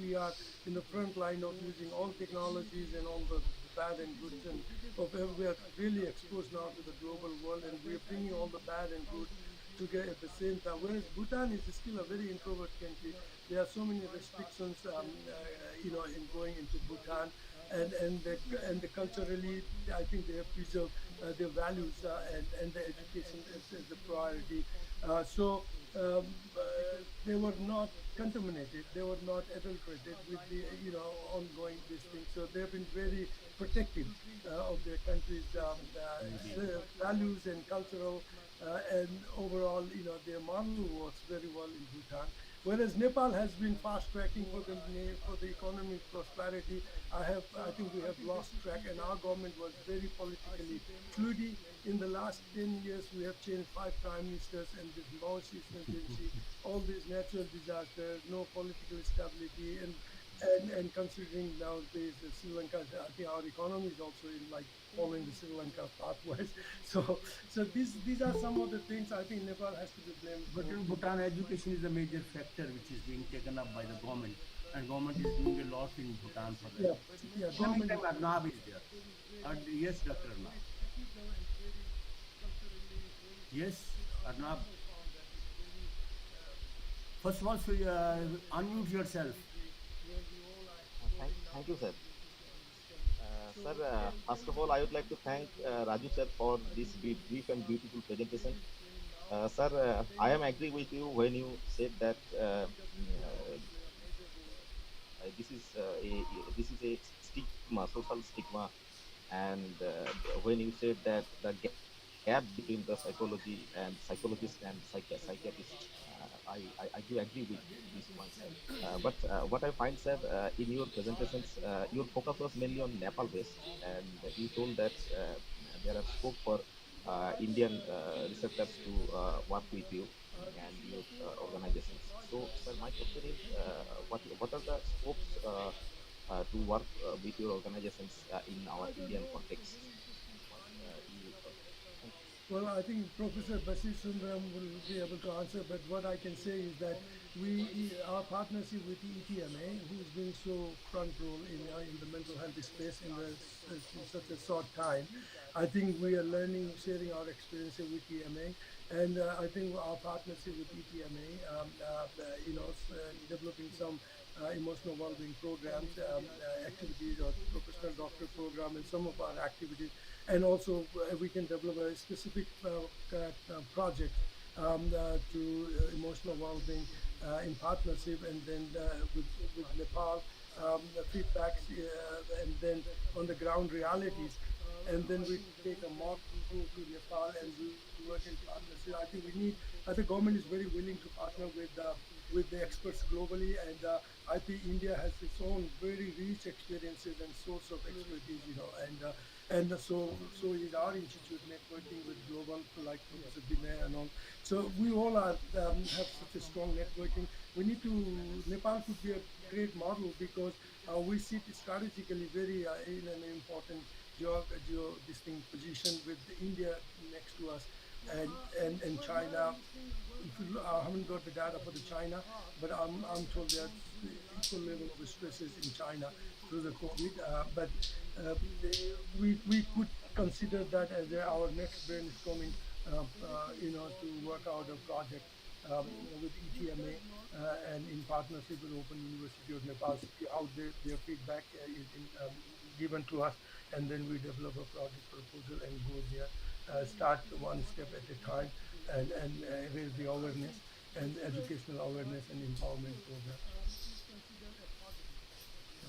we are in the front line of using all technologies and all the bad and goods, and we are really exposed now to the global world, and we are bringing all the bad and good together at the same time. Whereas Bhutan is still a very introvert country. There are so many restrictions, in going into Bhutan, and culturally, I think they have preserved their values and the education as a priority. They were not contaminated. They were not adulterated with the ongoing this thing. So they have been very protective of their country's values and cultural and overall, their model works very well in Bhutan. Whereas Nepal has been fast tracking for the economic prosperity. I think we have lost track, and our government was very politically fluid. In the last 10 years, we have changed 5 prime ministers, and this launch emergency, all these natural disasters, no political stability, and considering nowadays Sri Lanka, I think our economy is also following the Sri Lanka pathways. So these are some of the things I think Nepal has to be blamed. But in Bhutan, education is a major factor which is being taken up by the government, and government is doing a lot in Bhutan for that. Yeah. Government Arnab is there. Yes, Dr. Arnab. Yes, Arnab. First of all, unmute yourself. Thank you, sir. Sir, first of all, I would like to thank Raju sir for this brief and beautiful presentation. Sir, I am agree with you when you said that this is a stigma, social stigma, and when you said that the gap between the psychology and psychologists and psychiatrists, I do agree with this point. But what I find, sir, in your presentations, your focus was mainly on Nepal based, and you told that there are scope for Indian researchers to work with you and your organizations. So, sir, my question is, what are the scopes to work with your organizations in our Indian context? What you will thank you. Well, I think Professor Basir Sundaram will be able to answer, but what I can say is that our partnership with the ETMA, who's been so front role in the mental health space in such a short time, I think we are learning, sharing our experiences with EMA, and I think our partnership with ETMA, developing some emotional well-being programs, activities, or professional doctor program, and some of our activities, and also we can develop a specific project to emotional well-being in partnership, and then with Nepal, the feedbacks, and then on the ground realities, and then we take a model to Nepal and we work in partnership. I think we need. I think government is very willing to partner with the experts globally, and I think India has its own very rich experiences and source of expertise, and so is our institute networking with global, like Professor Binay and all. So we all are have such a strong networking. We need to. Nepal could be a great model because we sit strategically very in an important distinct position with India next to us, and China. I haven't got the data for the China, but I'm told there's equal level of stresses in China through the COVID. But we could consider that as our next brainstorming, to work out a project with ETMA and in partnership with Open University of Nepal, see how their feedback is given to us, and then we develop a project proposal and go there, start one step at a time, and raise the awareness and educational awareness and empowerment program.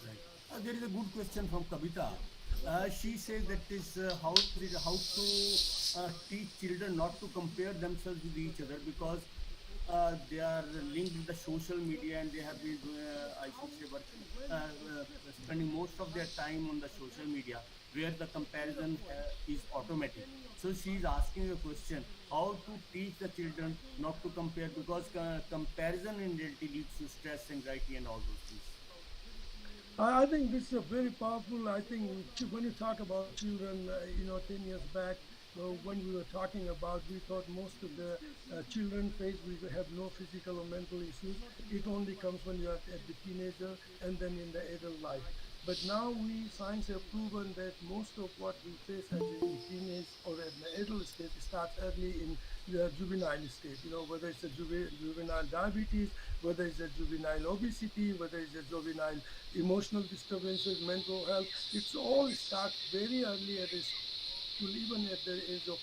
Right. There is a good question from Kavita. She says that is how to teach children not to compare themselves with each other, because they are linked with the social media, and they have been, I should say, spending most of their time on the social media, where the comparison is automatic. So she is asking a question: how to teach the children not to compare, because comparison in reality leads to stress, anxiety, and all those things. I think this is a very powerful. I think when you talk about children, 10 years back, when we were talking about, we thought most of the children face, we have no physical or mental issues. It only comes when you are at the teenager and then in the adult life. But now science have proven that most of what we face as in teenage or at the adult stage starts early in the juvenile state. Whether it's a juvenile diabetes, whether it's a juvenile obesity, whether it's a juvenile emotional disturbances, mental health. It's all starts very early at a school, even at the age of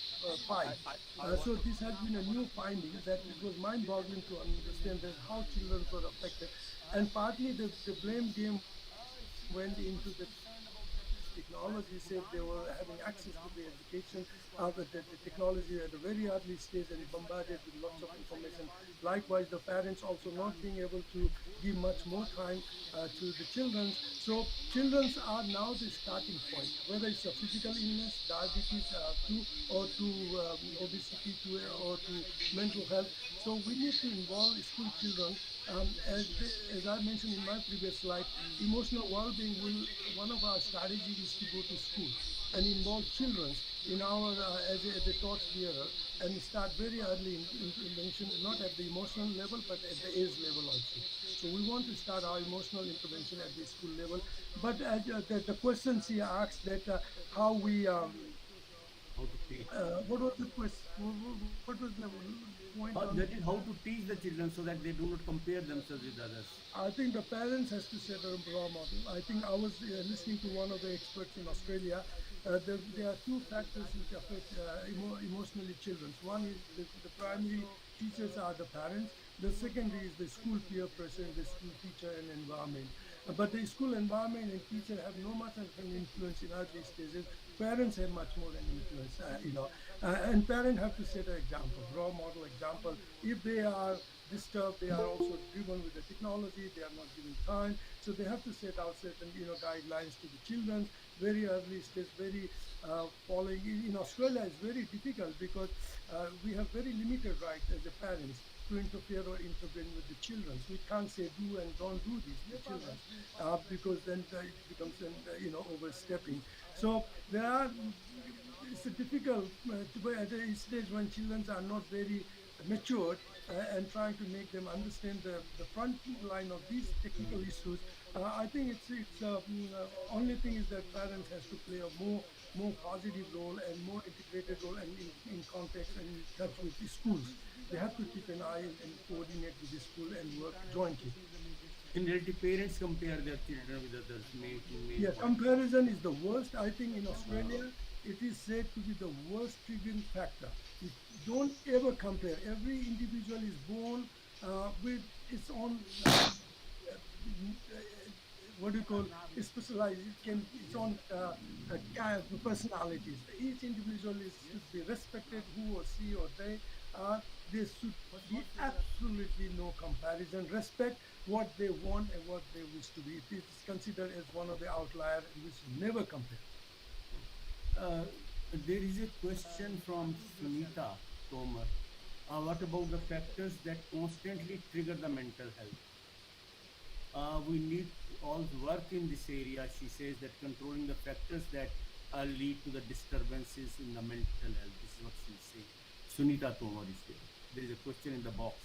5. So this has been a new finding that it was mind-boggling to understand that how children were affected, and partly the blame game went into the technology, said they were having access to the education, but the technology at a very early stage and bombarded with lots of information. Likewise, the parents also not being able to give much more time to the children. So children are now the starting point, whether it's a physical illness, diabetes, or to obesity, or to mental health. So we need to involve school children. As I mentioned in my previous slide, emotional well-being one of our strategies is to go to school and involve children in our as a torch bearer, and start very early in intervention, not at the emotional level but at the age level also. So we want to start our emotional intervention at the school level. But the question she asked that how we what was the question? What was the point? That is how to teach the children so that they do not compare themselves with others. I think the parents has to set a role model. I think I was listening to one of the experts in Australia. There are two factors which affect emotionally children. One is the primary teachers are the parents. The secondary is the school peer pressure, the school teacher and environment. But the school environment and teacher have no much of an influence in early stages. Parents have much more an influence, and parents have to set an example, role model example. If they are disturbed, they are also driven with the technology, they are not giving time. So they have to set out certain, guidelines to the children, very early stage, very following. In Australia, it's very difficult because we have very limited rights as the parents to interfere or intervene with the children. So we can't say do and don't do this to children because then it becomes overstepping. So there are it's a difficult to be at a stage when children are not very matured and trying to make them understand the front line of these technical issues. I think only thing is that parents has to play a more positive role and more integrated role and in context and in touch with the schools. They have to keep an eye and coordinate with the school and work jointly. In reality, parents compare their children with others. Yeah, comparison is the worst. I think in Australia, it is said to be the worst triggering factor. You don't ever compare. Every individual is born with its own, what do you call, specialized, its own personalities. Each individual should be respected, who or she or they are. There should be absolutely no comparison. Respect what they want and what they wish to be. It is considered as one of the outliers, and we should never compare. There is a question from Sunita Tomar. What about the factors that constantly trigger the mental health? We need all work in this area. She says that controlling the factors that lead to the disturbances in the mental health. This is what she's saying. Sunita Tomar is there. There is a question in the box.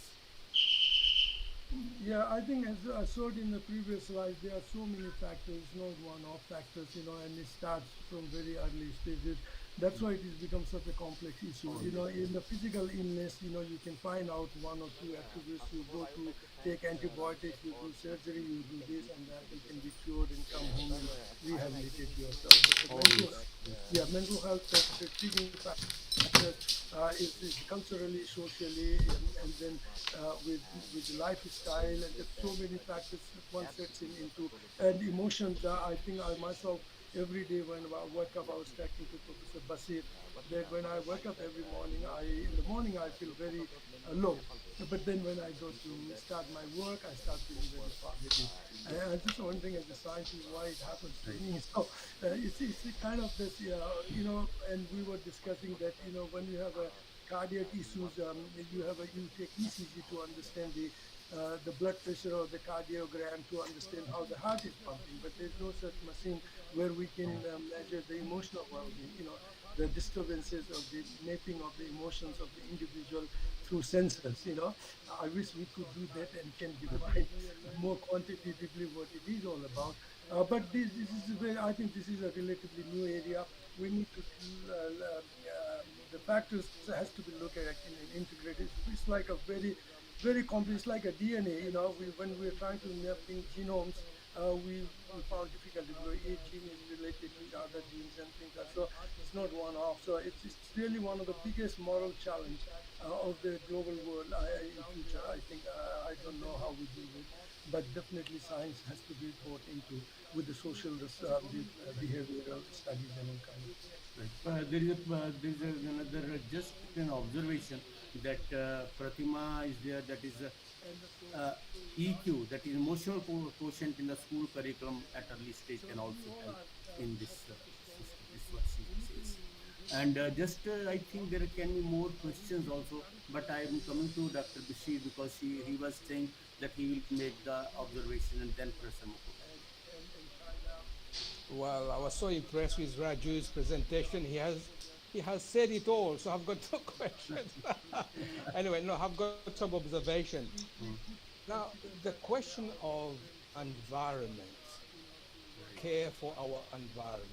Yeah, I think as I showed in the previous slide, there are so many factors, not one-off factors, and it starts from very early stages. That's why it has become such a complex issue. In the physical illness, you can find out one or two attributes. You go to take antibiotics, you do surgery, you do this and that, you can be cured and come home and rehabilitate yourself. But mental health, the triggering factor is culturally, socially, and then with the lifestyle, and there's so many factors that one sets into, and emotions. I think I myself, every day when I wake up, I was talking to Professor Basir, that when I wake up every morning, in the morning I feel very low. But then when I go to start my work, I start feeling very positive. And I'm just wondering as a scientist why it happens to me. So it's kind of this, and we were discussing that, when you have a cardiac issues, you take ECG to understand the blood pressure or the cardiogram to understand how the heart is pumping, but there's no such machine where we can measure the emotional well-being, the disturbances of the mapping of the emotions of the individual through sensors. I wish we could do that and can define more quantitatively what it is all about. But this is I think this is a relatively new area. We need to the factors has to be looked at in an integrated. It's like a very complex, like a DNA. When we're trying to map genomes, we found difficult because each gene is related to other genes and things like that. So it's not one off. So it's really one of the biggest moral challenge of the global world in the future. I think I don't know how we do it, but definitely science has to be brought into with the social, the behavioral studies and all kinds of things. There is another just an observation that Pratima is there. That is EQ, that is emotional quotient in the school curriculum at early stage, can also help in this system. This is what she says. And I think there can be more questions also, but I am coming to Dr. Bashir because he was saying that he will make the observation and then Professor Mukul. Well, I was so impressed with Raju's presentation. He has said it all, so I've got no questions. Anyway, no, I've got some observation. Now, the question of environment, care for our environment,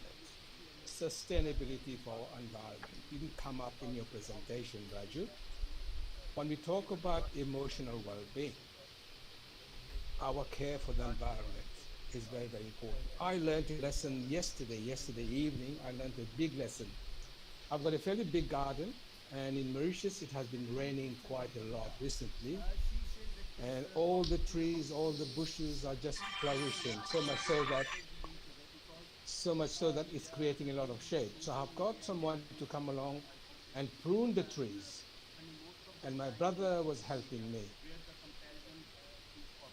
sustainability for our environment didn't come up in your presentation, Raju. When we talk about emotional well-being, our care for the environment is very, very important. I learned a lesson yesterday evening. I learned a big lesson. I've got a fairly big garden, and in Mauritius it has been raining quite a lot recently, and all the trees, all the bushes are just flourishing, so much so that it's creating a lot of shade. So I've got someone to come along and prune the trees, and my brother was helping me.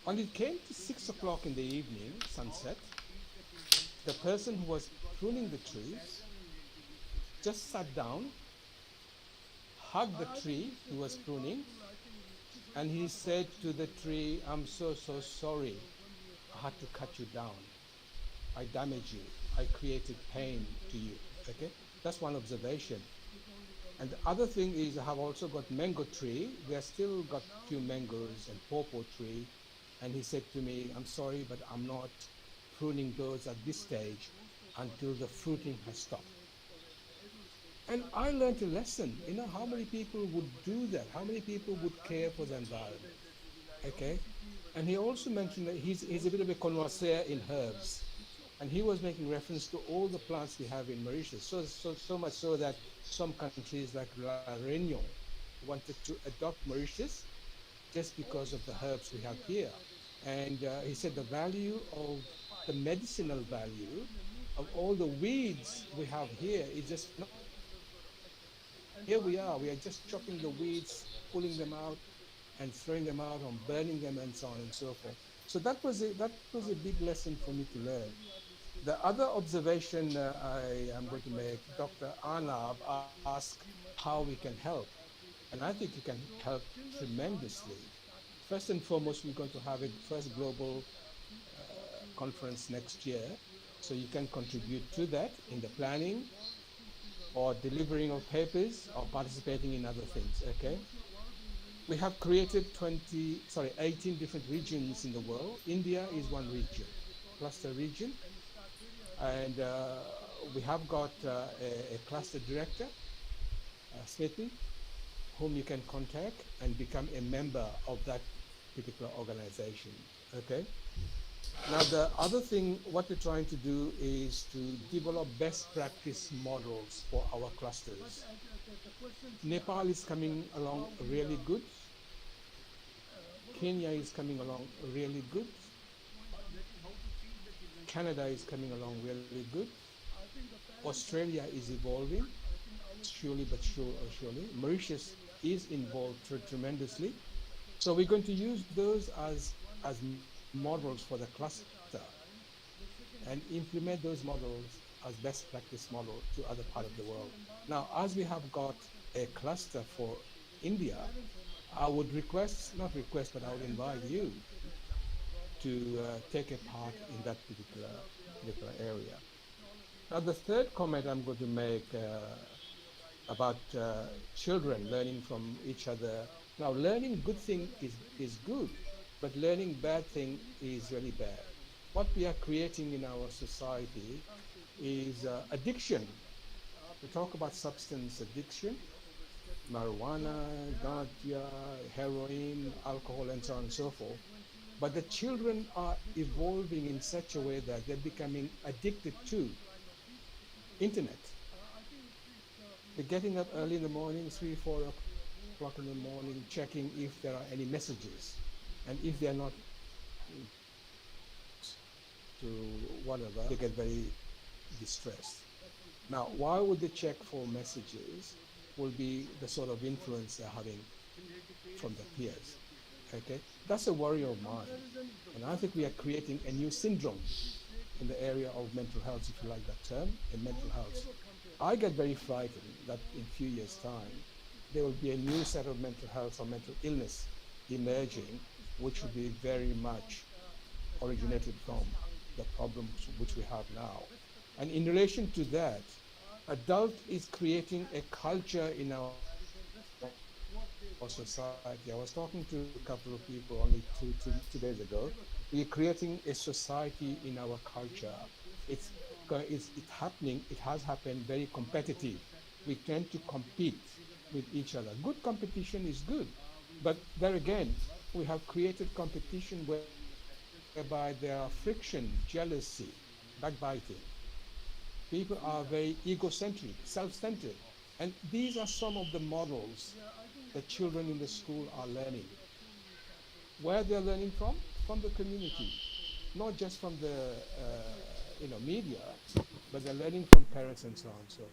When it came to 6 o'clock in the evening, sunset, the person who was pruning the trees just sat down, hugged the tree he was pruning, and he said to the tree, "I'm so sorry. I had to cut you down. I damaged you. I created pain to you." Okay? That's one observation. And the other thing is I have also got mango tree. They still got few mangoes and pawpaw tree. And he said to me, I'm sorry, but I'm not pruning those at this stage until the fruiting has stopped. And I learned a lesson. You know, how many people would do that? How many people would care for the environment? Okay? And he also mentioned that he's a bit of a connoisseur in herbs. And he was making reference to all the plants we have in Mauritius. So much so that some countries like La Réunion wanted to adopt Mauritius just because of the herbs we have here. And he said the value of the medicinal value of all the weeds we have here is just not. Here we are just chopping the weeds, pulling them out, and throwing them out or burning them and so on and so forth. So that was a big lesson for me to learn. The other observation I am going to make, Dr. Arnab asked how we can help. And I think you can help tremendously. First and foremost, we're going to have a first global conference next year. So you can contribute to that in the planning or delivering of papers or participating in other things, okay? We have created 18 different regions in the world. India is one region, cluster region. And we have got a cluster director, Smithy, whom you can contact and become a member of that particular organization, okay? Now, the other thing, what we're trying to do is to develop best practice models for our clusters. Nepal is coming along really good. Kenya is coming along really good. Canada is coming along really good. Australia is evolving, surely. Mauritius is involved tremendously. So we're going to use those as models for the cluster and implement those models as best practice model to other part of the world. Now, as we have got a cluster for India, I would not request, but I would invite you to take a part in that particular area. Now, the third comment I'm going to make about children learning from each other. Now, learning good thing is good, but learning bad thing is really bad. What we are creating in our society is addiction. We talk about substance addiction, marijuana, ganja, heroin, alcohol, and so on and so forth. But the children are evolving in such a way that they're becoming addicted to internet. They're getting up early in the morning, 3, 4 o'clock in the morning, checking if there are any messages. And if they're not to whatever, they get very distressed. Now, why would they check for messages? Will be the sort of influence they're having from their peers. Okay, that's a worry of mine, and I think we are creating a new syndrome in the area of mental health, if you like that term, in mental health. I get very frightened that in a few years' time there will be a new set of mental health or mental illness emerging, which will be very much originated from the problems which we have now. And in relation to that, adult is creating a culture in our society. I was talking to a couple of people only two days ago. We're creating a society in our culture. It's happening. It has happened very competitive. We tend to compete with each other. Good competition is good, but there again, we have created competition whereby there are friction, jealousy, backbiting. People are very egocentric, self-centered, and these are some of the models that children in the school are learning. Where they're learning from? From the community, not just from the media, but they're learning from parents and so on. So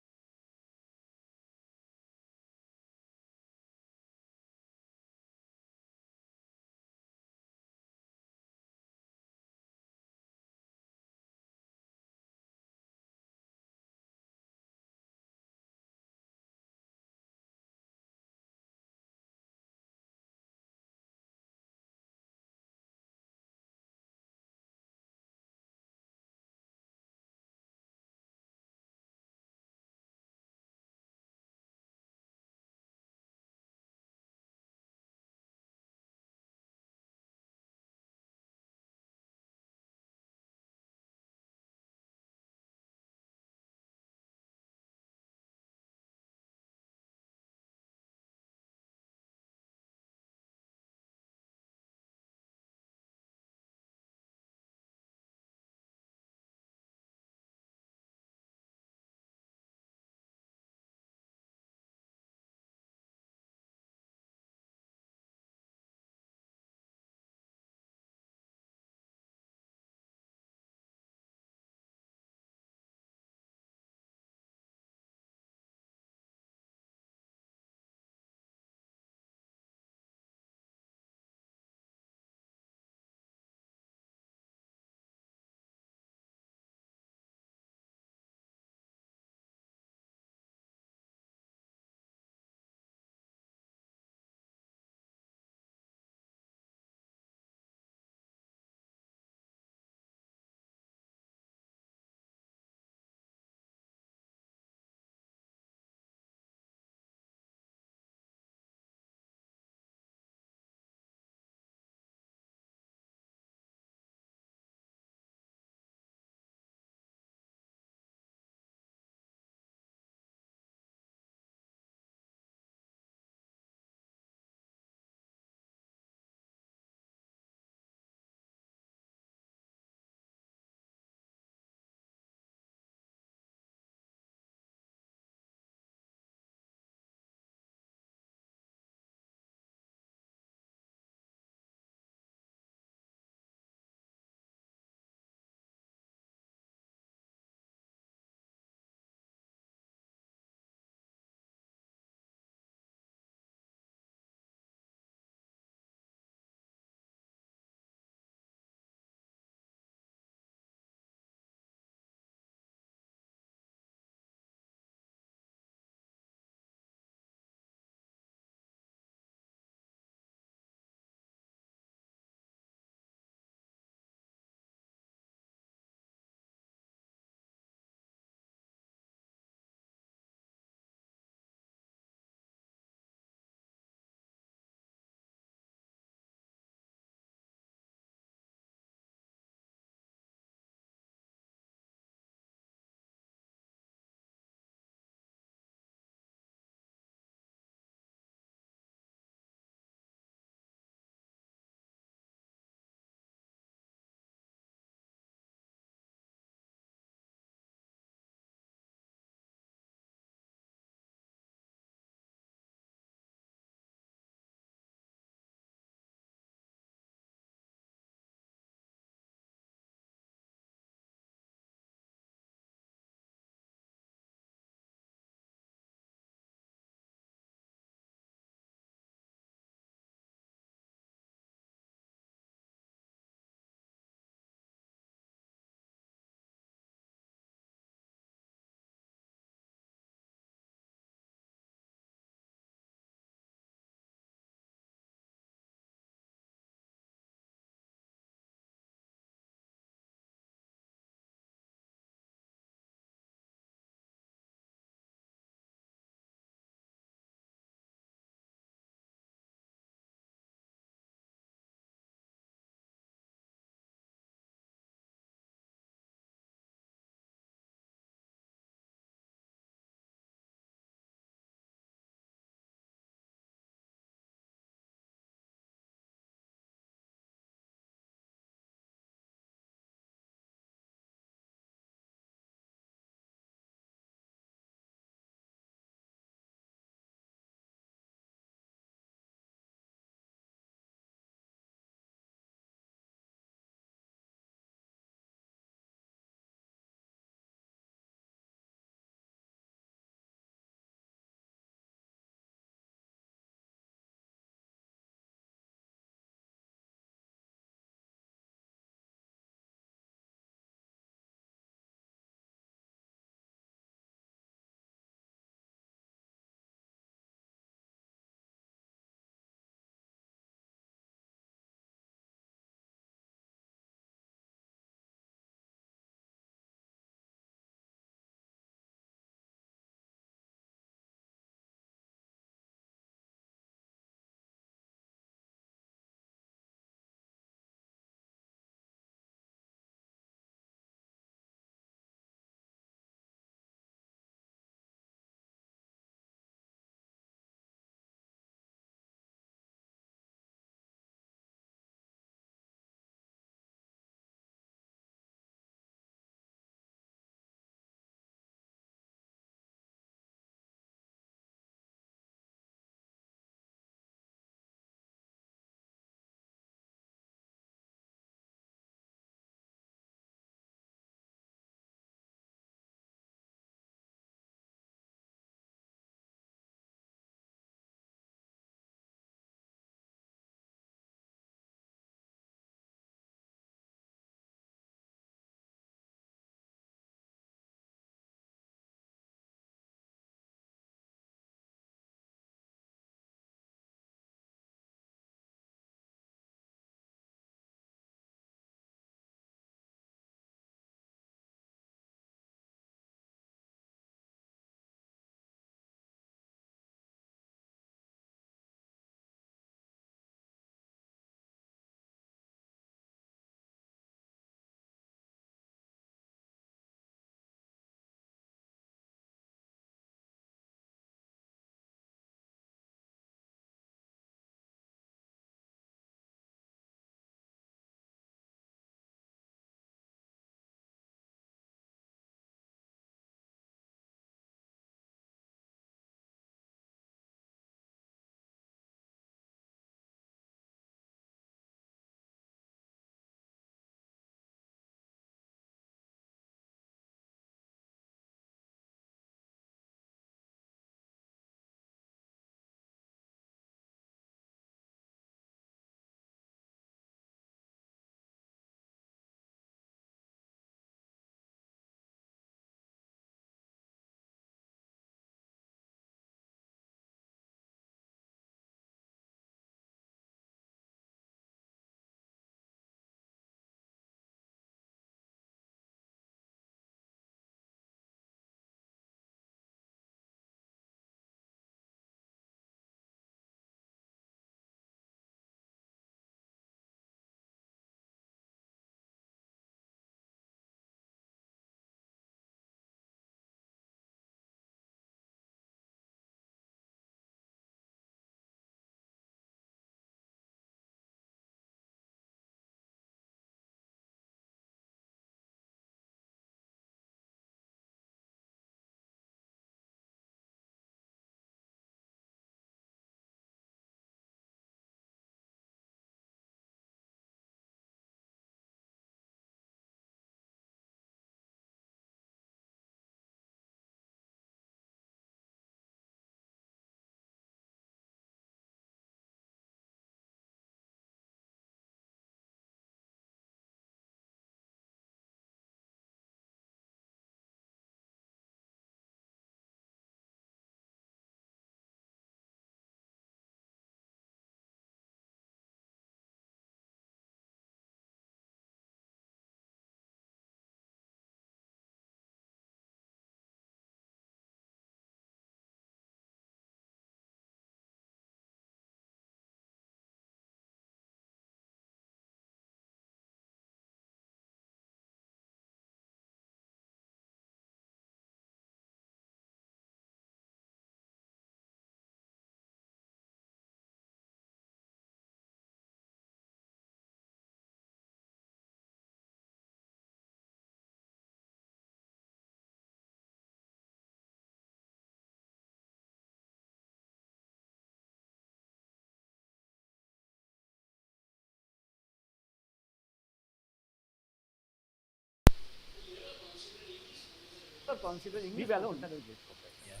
consider English Leave alone. professional as best professional. Yeah.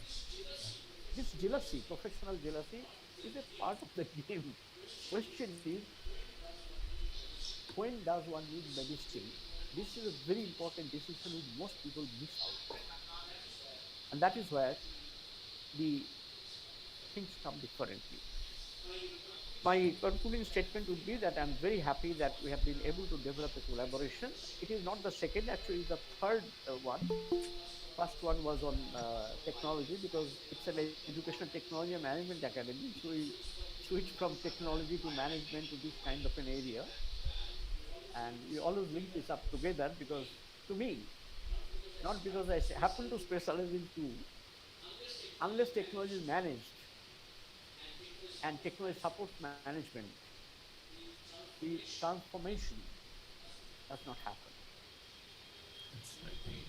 This jealousy, professional jealousy, is a part of the game. Question is, when does one need medicine? This is a very important decision which most people miss out. And that is where the things come differently. My concluding statement would be that I'm very happy that we have been able to develop a collaboration. It is not the second, actually it's the third one. First one was on technology, because it's an educational technology and management academy. So we switched from technology to management to this kind of an area. And we always link this up together because, to me, not because I happen to specialize in two, unless technology is managed and technology supports management, the transformation does not happen.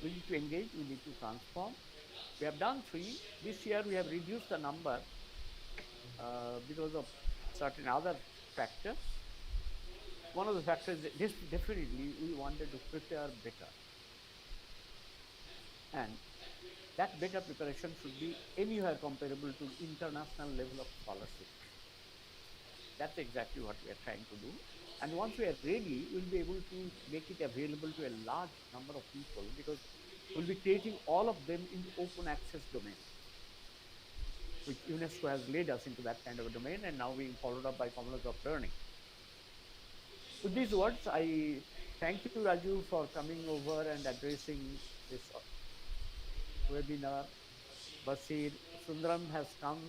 We need to engage, we need to transform. We have done 3. This year we have reduced the number because of certain other factors. One of the factors is definitely we wanted to prepare better. And that better preparation should be anywhere comparable to international level of scholarship. That's exactly what we are trying to do. And once we are ready, we'll be able to make it available to a large number of people, because we'll be creating all of them in open access domain, which UNESCO has led us into that kind of a domain, and now being followed up by Commonwealth of Learning. With these words, I thank you, Raju, for coming over and addressing this webinar. Basir, Sundaram has come.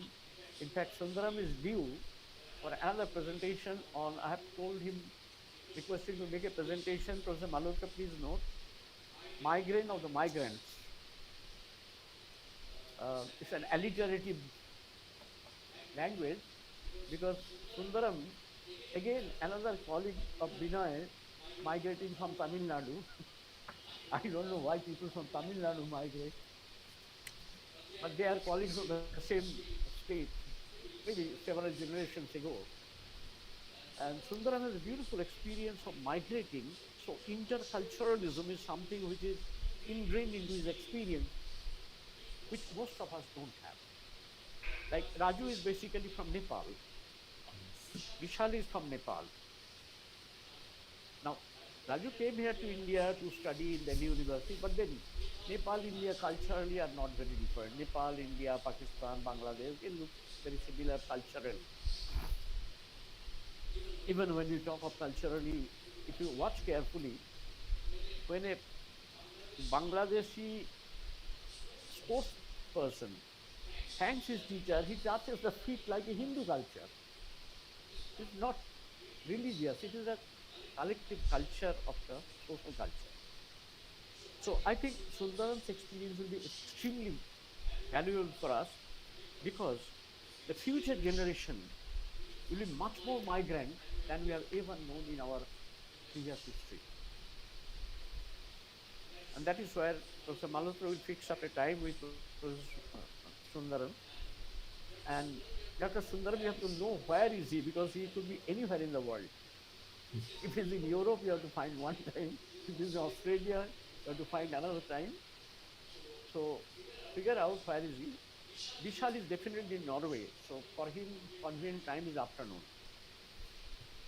In fact, Sundaram is due for another presentation on, I have told him, requesting to make a presentation. Professor Malhotra, please note, migraine of the migrants. It's an alliterative language, because Sundaram, again, another colleague of Binoy, migrating from Tamil Nadu. I don't know why people from Tamil Nadu migrate, but they are colleagues of the same state, maybe several generations ago. And Sundaram has a beautiful experience of migrating. So interculturalism is something which is ingrained into his experience, which most of us don't have. Like Raju is basically from Nepal. Vishal is from Nepal. Now, Raju came here to India to study in Delhi University, but then Nepal, India culturally are not very different. Nepal, India, Pakistan, Bangladesh, they look very similar culturally. Even when you talk of culturally, if you watch carefully, when a Bangladeshi sports person thanks his teacher, he touches the feet like a Hindu culture. It's not religious, it is a collective culture of the social culture. So I think Sundaram's experience will be extremely valuable for us, because the future generation will be much more migrant than we have ever known in our previous history. And that is where Professor Malhotra will fix up a time with Professor Sundaram. And Dr. Sundaram, you have to know where is he, because he could be anywhere in the world. If he's in Europe, you have to find one time. If he's in Australia, you have to find another time. So figure out where is he. Vishal is definitely in Norway. So for him, convenient time is afternoon.